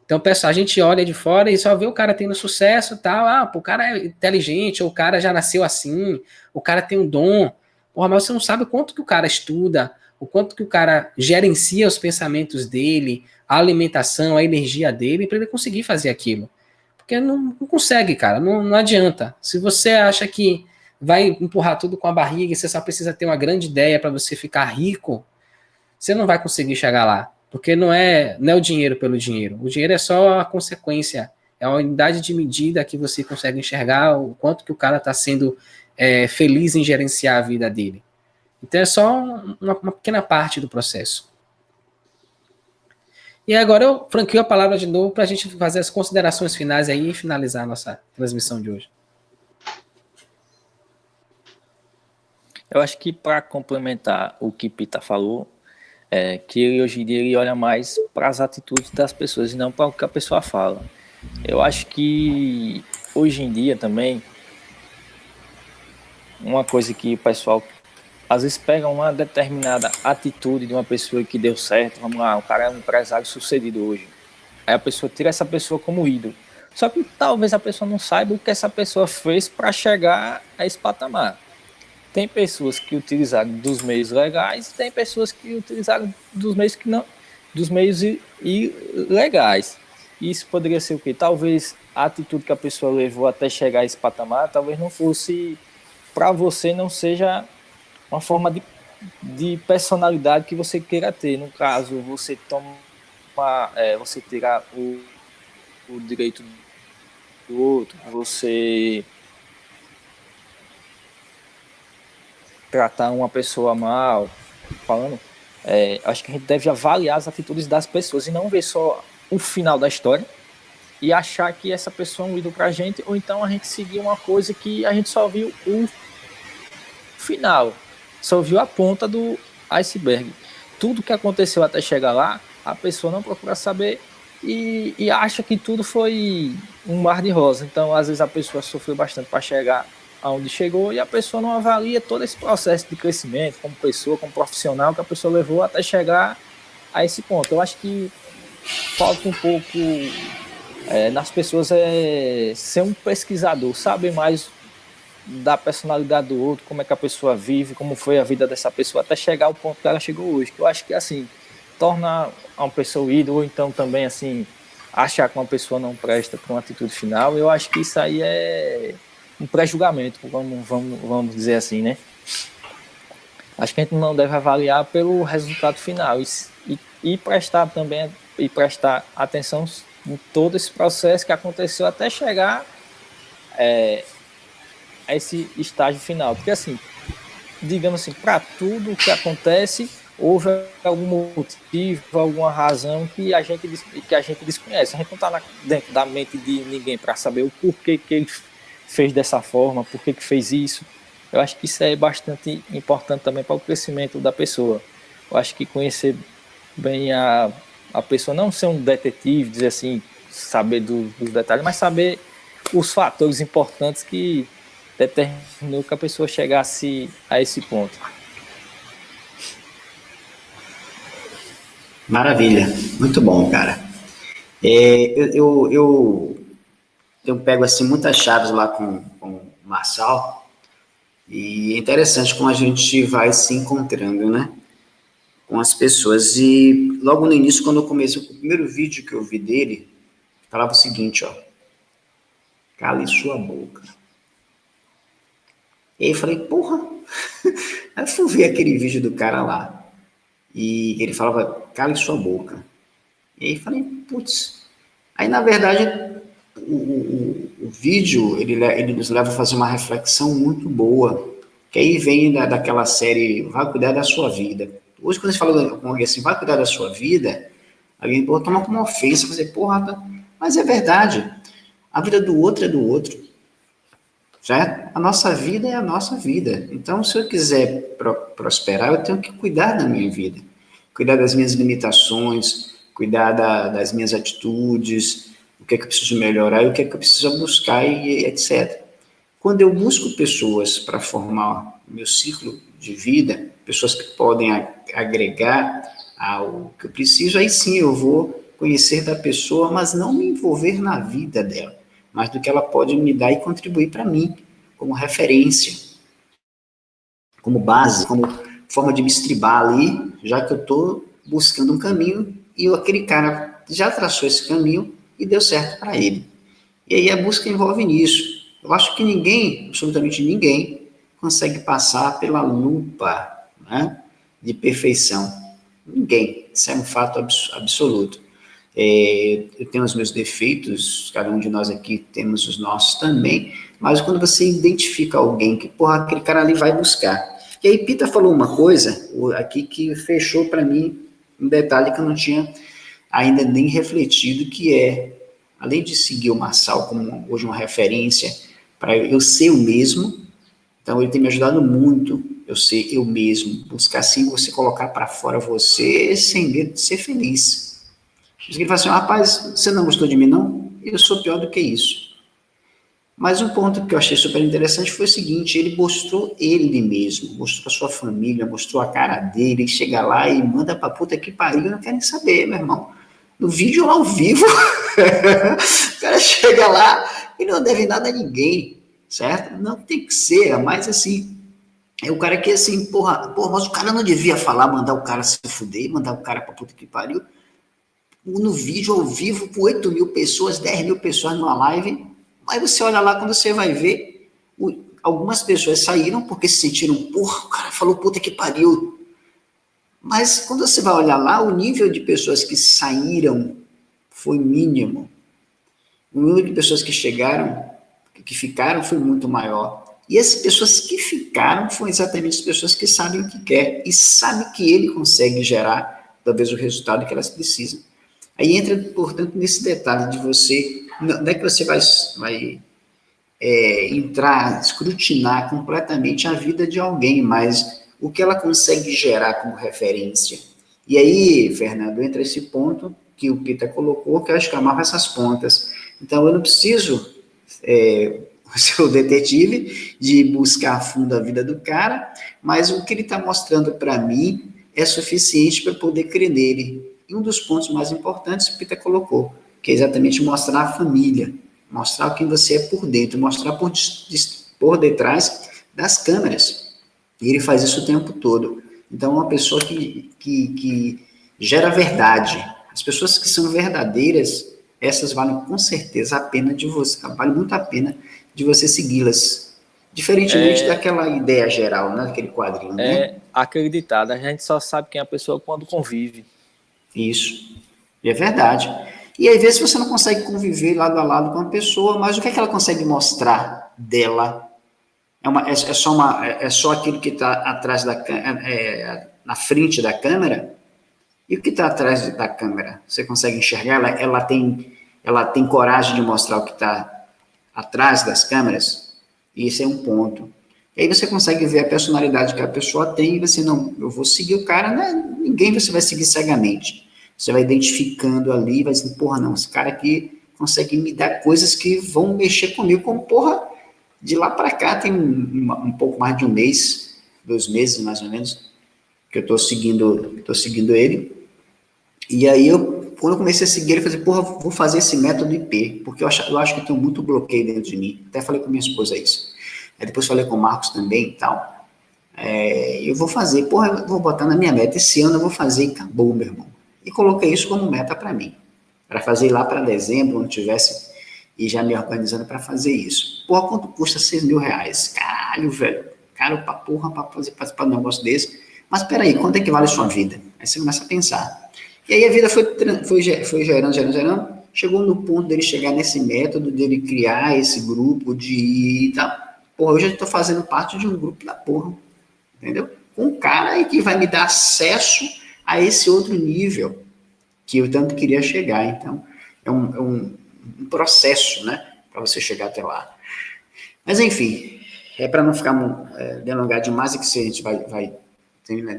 Speaker 1: Então, pessoal, a gente olha de fora e só vê o cara tendo sucesso e tal. Ah, pô, o cara é inteligente, ou o cara já nasceu assim, o cara tem um dom. Porra, mas você não sabe o quanto que o cara estuda, o quanto que o cara gerencia os pensamentos dele, a alimentação, a energia dele, para ele conseguir fazer aquilo. Porque não consegue, cara, não adianta. Se você acha que vai empurrar tudo com a barriga e você só precisa ter uma grande ideia para você ficar rico, você não vai conseguir chegar lá. Porque não é o dinheiro pelo dinheiro. O dinheiro é só a consequência. É a unidade de medida que você consegue enxergar o quanto que o cara está sendo feliz em gerenciar a vida dele. Então é só uma pequena parte do processo. E agora eu franqueio a palavra de novo para a gente fazer as considerações finais aí e finalizar a nossa transmissão de hoje.
Speaker 3: Eu acho que para complementar o que Pita falou, que ele, hoje em dia ele olha mais para as atitudes das pessoas e não para o que a pessoa fala. Eu acho que hoje em dia também, uma coisa que o pessoal às vezes pega uma determinada atitude de uma pessoa que deu certo, vamos lá, o cara é um empresário sucedido hoje, aí a pessoa tira essa pessoa como ídolo. Só que talvez a pessoa não saiba o que essa pessoa fez para chegar a esse patamar. Tem pessoas que utilizaram dos meios legais, tem pessoas que utilizaram dos meios que não, dos meios ilegais. Isso poderia ser o quê? Talvez a atitude que a pessoa levou até chegar a esse patamar, talvez não fosse, para você, não seja uma forma de personalidade que você queira ter. No caso, você você tirar o direito do outro, você tratar uma pessoa mal, falando, acho que a gente deve avaliar as atitudes das pessoas e não ver só o final da história e achar que essa pessoa é um ídolo pra gente, ou então a gente seguir uma coisa que a gente só viu o final, só viu a ponta do iceberg. Tudo que aconteceu até chegar lá, a pessoa não procura saber e acha que tudo foi um mar de rosa. Então, às vezes a pessoa sofreu bastante para chegar aonde chegou e a pessoa não avalia todo esse processo de crescimento como pessoa, como profissional que a pessoa levou até chegar a esse ponto. Eu acho que falta um pouco nas pessoas ser um pesquisador, saber mais da personalidade do outro, como é que a pessoa vive, como foi a vida dessa pessoa até chegar ao ponto que ela chegou hoje. Que eu acho que assim torna uma pessoa ídolo, ou então também assim achar que uma pessoa não presta para uma atitude final. Eu acho que isso aí é um pré-julgamento, vamos dizer assim, né? Acho que a gente não deve avaliar pelo resultado final e prestar também e prestar atenção em todo esse processo que aconteceu até chegar a esse estágio final. Porque assim, digamos assim, para tudo que acontece houve algum motivo, alguma razão que a gente desconhece. A gente não está dentro da mente de ninguém para saber o porquê que ele fez dessa forma, porquê que fez isso. Eu acho que isso é bastante importante também para o crescimento da pessoa. Eu acho que conhecer bem a pessoa, não ser um detetive, dizer assim, saber dos detalhes, mas saber os fatores importantes que determinou que a pessoa chegasse a esse ponto.
Speaker 2: Maravilha, muito bom, cara. Eu pego assim muitas chaves lá com o Marçal e é interessante como a gente vai se encontrando, né, com as pessoas. E logo no início, quando eu comecei, o primeiro vídeo que eu vi dele, falava o seguinte, ó: cale sua boca. E aí eu falei, porra, aí eu fui ver aquele vídeo do cara lá e ele falava, cale sua boca. E aí eu falei, putz. Aí, na verdade, o vídeo, ele nos leva a fazer uma reflexão muito boa, que aí vem daquela série, vai cuidar da sua vida. Hoje, quando a gente fala com alguém assim, vai cuidar da sua vida, alguém toma como uma ofensa, fazer, porra, mas é verdade. A vida do outro é do outro, certo? A nossa vida é a nossa vida. Então, se eu quiser prosperar, eu tenho que cuidar da minha vida, cuidar das minhas limitações, cuidar das minhas atitudes, o que é que eu preciso melhorar e o que é que eu preciso buscar e etc. Quando eu busco pessoas para formar o meu ciclo de vida, pessoas que podem agregar ao que eu preciso, aí sim eu vou conhecer da pessoa, mas não me envolver na vida dela, mas do que ela pode me dar e contribuir para mim, como referência, como base, como forma de me estribar ali, já que eu estou buscando um caminho e aquele cara já traçou esse caminho e deu certo para ele. E aí a busca envolve nisso. Eu acho que ninguém, absolutamente ninguém, consegue passar pela lupa, né, de perfeição. Ninguém. Isso é um fato absoluto. Eu tenho os meus defeitos, cada um de nós aqui temos os nossos também, mas quando você identifica alguém que, porra, aquele cara ali vai buscar. E aí Pita falou uma coisa aqui que fechou para mim um detalhe que eu não tinha ainda nem refletido, que é, além de seguir o Marçal como hoje uma referência para eu ser o mesmo, então ele tem me ajudado muito, eu ser eu mesmo, buscar sim você colocar para fora você sem medo de ser feliz. Ele fala assim, rapaz, você não gostou de mim não? Eu sou pior do que isso. Mas um ponto que eu achei super interessante foi o seguinte, ele mostrou ele mesmo, mostrou a sua família, mostrou a cara dele, ele chega lá e manda pra puta que pariu, eu não quero nem saber, meu irmão. No vídeo lá ao vivo, o cara chega lá e não deve nada a ninguém, certo? Não tem que ser, mas assim, é o cara que assim, porra, mas o cara não devia falar, mandar o cara se fuder, mandar o cara pra puta que pariu. No vídeo ao vivo, com 8 mil pessoas, 10 mil pessoas numa live, aí você olha lá, quando você vai ver, algumas pessoas saíram porque se sentiram, porra, o cara falou puta que pariu. Mas quando você vai olhar lá, o nível de pessoas que saíram foi mínimo. O número de pessoas que chegaram, que ficaram, foi muito maior. E as pessoas que ficaram foram exatamente as pessoas que sabem o que quer e sabem que ele consegue gerar, talvez, o resultado que elas precisam. Aí entra, portanto, nesse detalhe de você, não é que você vai entrar, escrutinar completamente a vida de alguém, mas o que ela consegue gerar como referência. E aí, Fernando, entra esse ponto que o Peter colocou, que eu acho que amarra essas pontas. Então, eu não preciso ser o detetive de buscar a fundo a vida do cara, mas o que ele está mostrando para mim é suficiente para poder crer nele. E um dos pontos mais importantes que o Peter colocou, que é exatamente mostrar a família, mostrar quem você é por dentro, mostrar por detrás das câmeras. E ele faz isso o tempo todo. Então, é uma pessoa que gera verdade. As pessoas que são verdadeiras, essas valem com certeza a pena de você, vale muito a pena de você segui-las. Diferentemente daquela ideia geral, né, daquele quadrinho, né?
Speaker 3: Acreditada, a gente só sabe quem é a pessoa quando convive. Isso.
Speaker 2: E é verdade. E às vezes você não consegue conviver lado a lado com a pessoa, mas o que é que ela consegue mostrar dela? É só aquilo que está atrás na frente da câmera? E o que está atrás da câmera? Você consegue enxergar? Ela tem coragem de mostrar o que está atrás das câmeras? E esse é um ponto. E aí você consegue ver a personalidade que a pessoa tem e você, não, eu vou seguir o cara, né? Ninguém você vai seguir cegamente. Você vai identificando ali, vai dizendo, porra, não, esse cara aqui consegue me dar coisas que vão mexer comigo, como, porra, de lá para cá tem um pouco mais de um mês, 2 meses mais ou menos, que eu estou seguindo ele. E aí, quando eu comecei a seguir ele, eu falei, porra, vou fazer esse método IP, porque eu acho que eu tenho muito bloqueio dentro de mim. Até falei com minha esposa isso. Aí depois falei com o Marcos também e tal. Eu vou fazer, porra, eu vou botar na minha meta. Esse ano eu vou fazer e acabou, meu irmão. E coloquei isso como meta para mim. Para fazer lá para dezembro, onde tivesse, e já me organizando para fazer isso. Porra, quanto custa 6 mil reais? Caralho, velho. Caro pra porra, para participar de um negócio desse. Mas peraí, quanto é que vale a sua vida? Aí você começa a pensar. E aí a vida foi gerando, chegou no ponto dele chegar nesse método, dele criar esse grupo de... Tá, porra, hoje eu estou fazendo parte de um grupo da porra, entendeu? Com um cara aí que vai me dar acesso a esse outro nível que eu tanto queria chegar. Então, é um processo, né, para você chegar até lá. Mas, enfim, para não ficar delongar demais, é que a gente vai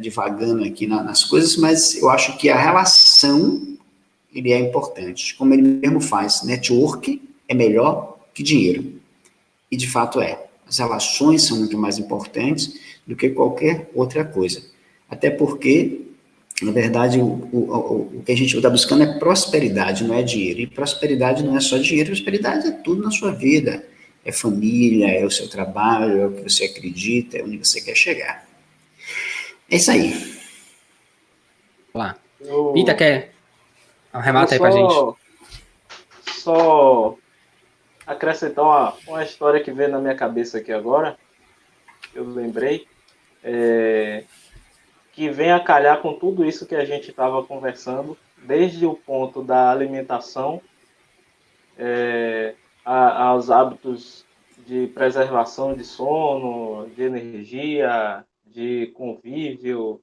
Speaker 2: divagando aqui nas coisas, mas eu acho que a relação ele é importante. Como ele mesmo faz, network é melhor que dinheiro. E de fato é. As relações são muito mais importantes do que qualquer outra coisa. Até porque, na verdade, o que a gente está buscando é prosperidade, não é dinheiro. E prosperidade não é só dinheiro, prosperidade é tudo na sua vida. É família, é o seu trabalho, é o que você acredita, é onde você quer chegar. É isso aí.
Speaker 1: Lá.
Speaker 4: Eu,
Speaker 1: Pita, quer arremata aí
Speaker 4: vou
Speaker 1: pra gente?
Speaker 4: só acrescentar uma história que veio na minha cabeça aqui agora, que eu lembrei, que vem a calhar com tudo isso que a gente estava conversando, desde o ponto da alimentação, aos hábitos de preservação de sono, de energia, de convívio,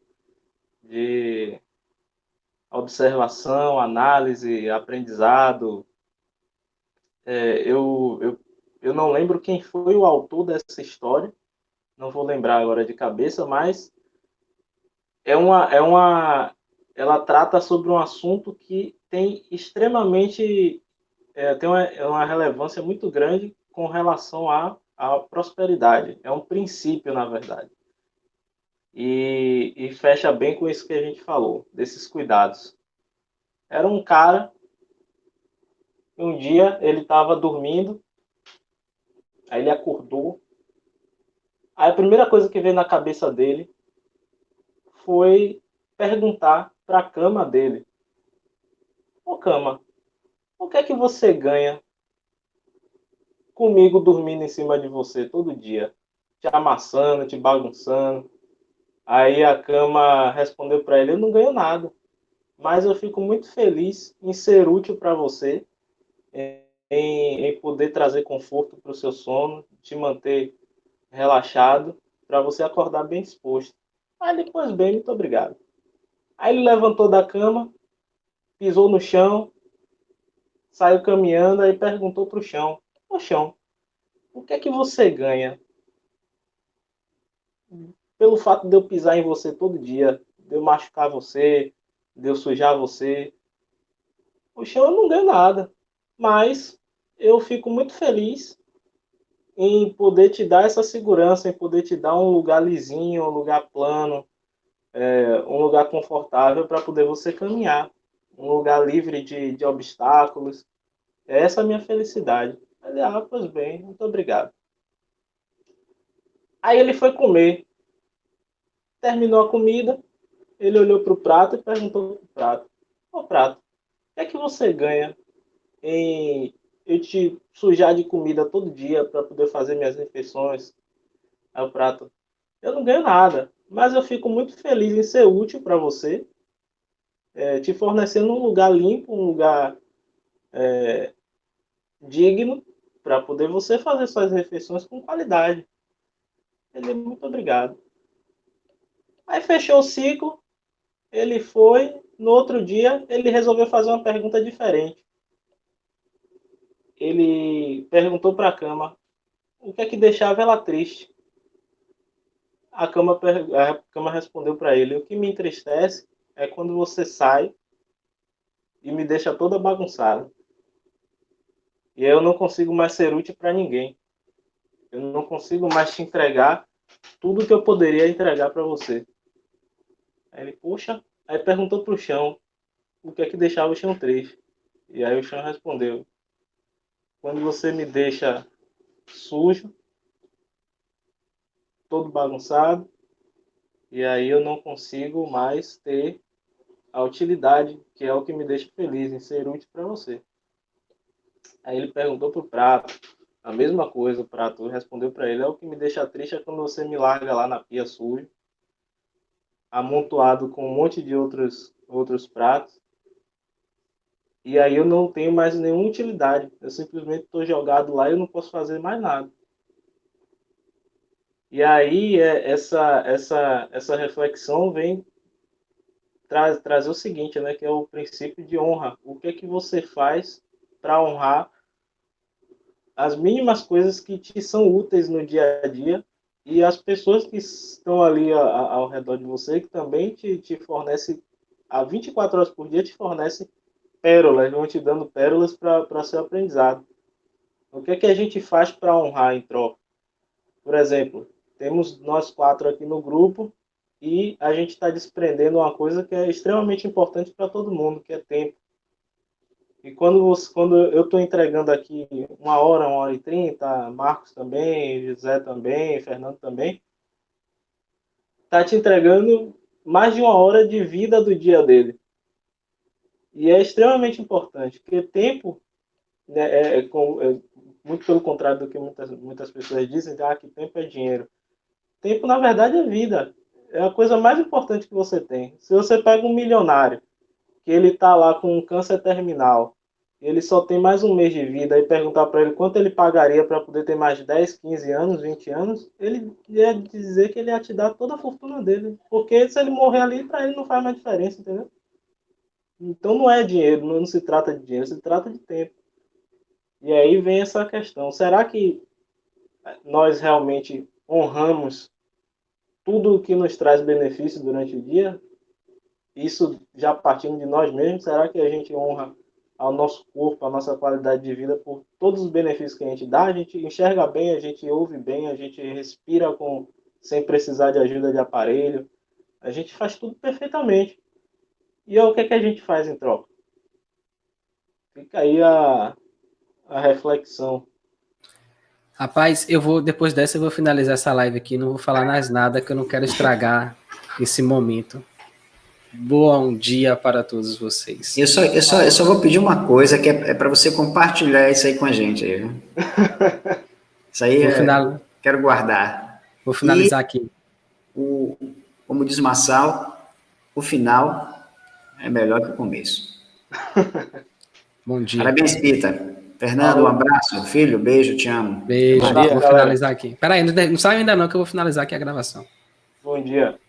Speaker 4: de observação, análise, aprendizado. Eu não lembro quem foi o autor dessa história, não vou lembrar agora de cabeça, mas ela trata sobre um assunto que tem extremamente, tem uma relevância muito grande com relação à prosperidade. É um princípio, na verdade. E fecha bem com isso que a gente falou, desses cuidados. Era um cara, um dia ele estava dormindo, aí ele acordou, aí a primeira coisa que veio na cabeça dele foi perguntar para a cama dele: ô cama, o que é que você ganha comigo dormindo em cima de você todo dia? Te amassando, te bagunçando. Aí a cama respondeu para ele: eu não ganho nada, mas eu fico muito feliz em ser útil para você, em poder trazer conforto para o seu sono, te manter relaxado, para você acordar bem disposto. Aí depois, bem, muito obrigado. Aí ele levantou da cama, pisou no chão, saiu caminhando, aí perguntou para o chão: ô chão, o que é que você ganha pelo fato de eu pisar em você todo dia, de eu machucar você, de eu sujar você? O chão, eu não ganho nada, mas eu fico muito feliz em poder te dar essa segurança, em poder te dar um lugar lisinho, um lugar plano, um lugar confortável para poder você caminhar, um lugar livre de obstáculos. Essa é a minha felicidade. Ele, pois bem, muito obrigado. Aí ele foi comer, terminou a comida, ele olhou para o prato e perguntou para o prato: ô prato, o que é que você ganha em eu te sujar de comida todo dia para poder fazer minhas refeições? Aí o prato: eu não ganho nada, mas eu fico muito feliz em ser útil para você, te fornecendo um lugar limpo, um lugar digno, para poder você fazer suas refeições com qualidade. Ele: muito obrigado. Aí fechou o ciclo, ele foi, no outro dia ele resolveu fazer uma pergunta diferente. Ele perguntou para a cama o que é que deixava ela triste. A cama respondeu para ele: o que me entristece é quando você sai e me deixa toda bagunçada. E eu não consigo mais ser útil para ninguém. Eu não consigo mais te entregar tudo que eu poderia entregar para você. Aí ele: puxa. Aí perguntou para o chão o que é que deixava o chão triste. E aí o chão respondeu: quando você me deixa sujo, todo bagunçado, e aí eu não consigo mais ter a utilidade, que é o que me deixa feliz em ser útil para você. Aí ele perguntou pro prato, a mesma coisa. O prato respondeu para ele: é o que me deixa triste é quando você me larga lá na pia sujo, amontoado com um monte de outros pratos, e aí eu não tenho mais nenhuma utilidade. Eu simplesmente estou jogado lá e eu não posso fazer mais nada. E aí essa reflexão vem trazer o seguinte, né, que é o princípio de honra. O que é que você faz para honrar as mínimas coisas que te são úteis no dia a dia e as pessoas que estão ali ao redor de você, que também te fornecem, a 24 horas por dia te fornecem pérolas, vão te dando pérolas para seu aprendizado. O que é que a gente faz para honrar em troca? Por exemplo, temos nós 4 aqui no grupo e a gente está desprendendo uma coisa que é extremamente importante para todo mundo, que é tempo. E quando eu estou entregando aqui 1 hora e 30, Marcos também, José também, Fernando também, está te entregando mais de 1 hora de vida do dia dele. E é extremamente importante, porque tempo, né, muito pelo contrário do que muitas pessoas dizem, que tempo é dinheiro. Tempo, na verdade, é vida. É a coisa mais importante que você tem. Se você pega um milionário, que ele está lá com um câncer terminal, ele só tem mais um mês de vida, e perguntar para ele quanto ele pagaria para poder ter mais 10, 15 anos, 20 anos, ele ia dizer que ele ia te dar toda a fortuna dele. Porque se ele morrer ali, para ele não faz mais diferença, entendeu? Então não é dinheiro, não se trata de dinheiro, se trata de tempo. E aí vem essa questão. Será que nós realmente honramos tudo o que nos traz benefício durante o dia? Isso já partindo de nós mesmos, será que a gente honra ao nosso corpo, a nossa qualidade de vida por todos os benefícios que a gente dá? A gente enxerga bem, a gente ouve bem, a gente respira sem precisar de ajuda de aparelho. A gente faz tudo perfeitamente. E o que é que a gente faz em troca? Fica aí a reflexão.
Speaker 1: Rapaz, depois dessa, eu vou finalizar essa live aqui, não vou falar mais nada, que eu não quero estragar esse momento. Bom dia para todos vocês.
Speaker 2: Eu só vou pedir uma coisa, que é para você compartilhar isso aí com a gente. Aí, viu? Isso aí quero guardar.
Speaker 1: Vou finalizar aqui.
Speaker 2: Como diz Massal, o final é melhor que o começo.
Speaker 1: Bom dia.
Speaker 2: Parabéns, Pita. Fernando, um abraço. Filho, beijo, te amo.
Speaker 1: Beijo. Vou finalizar aqui. Peraí, não saiu ainda não, que eu vou finalizar aqui a gravação.
Speaker 4: Bom dia.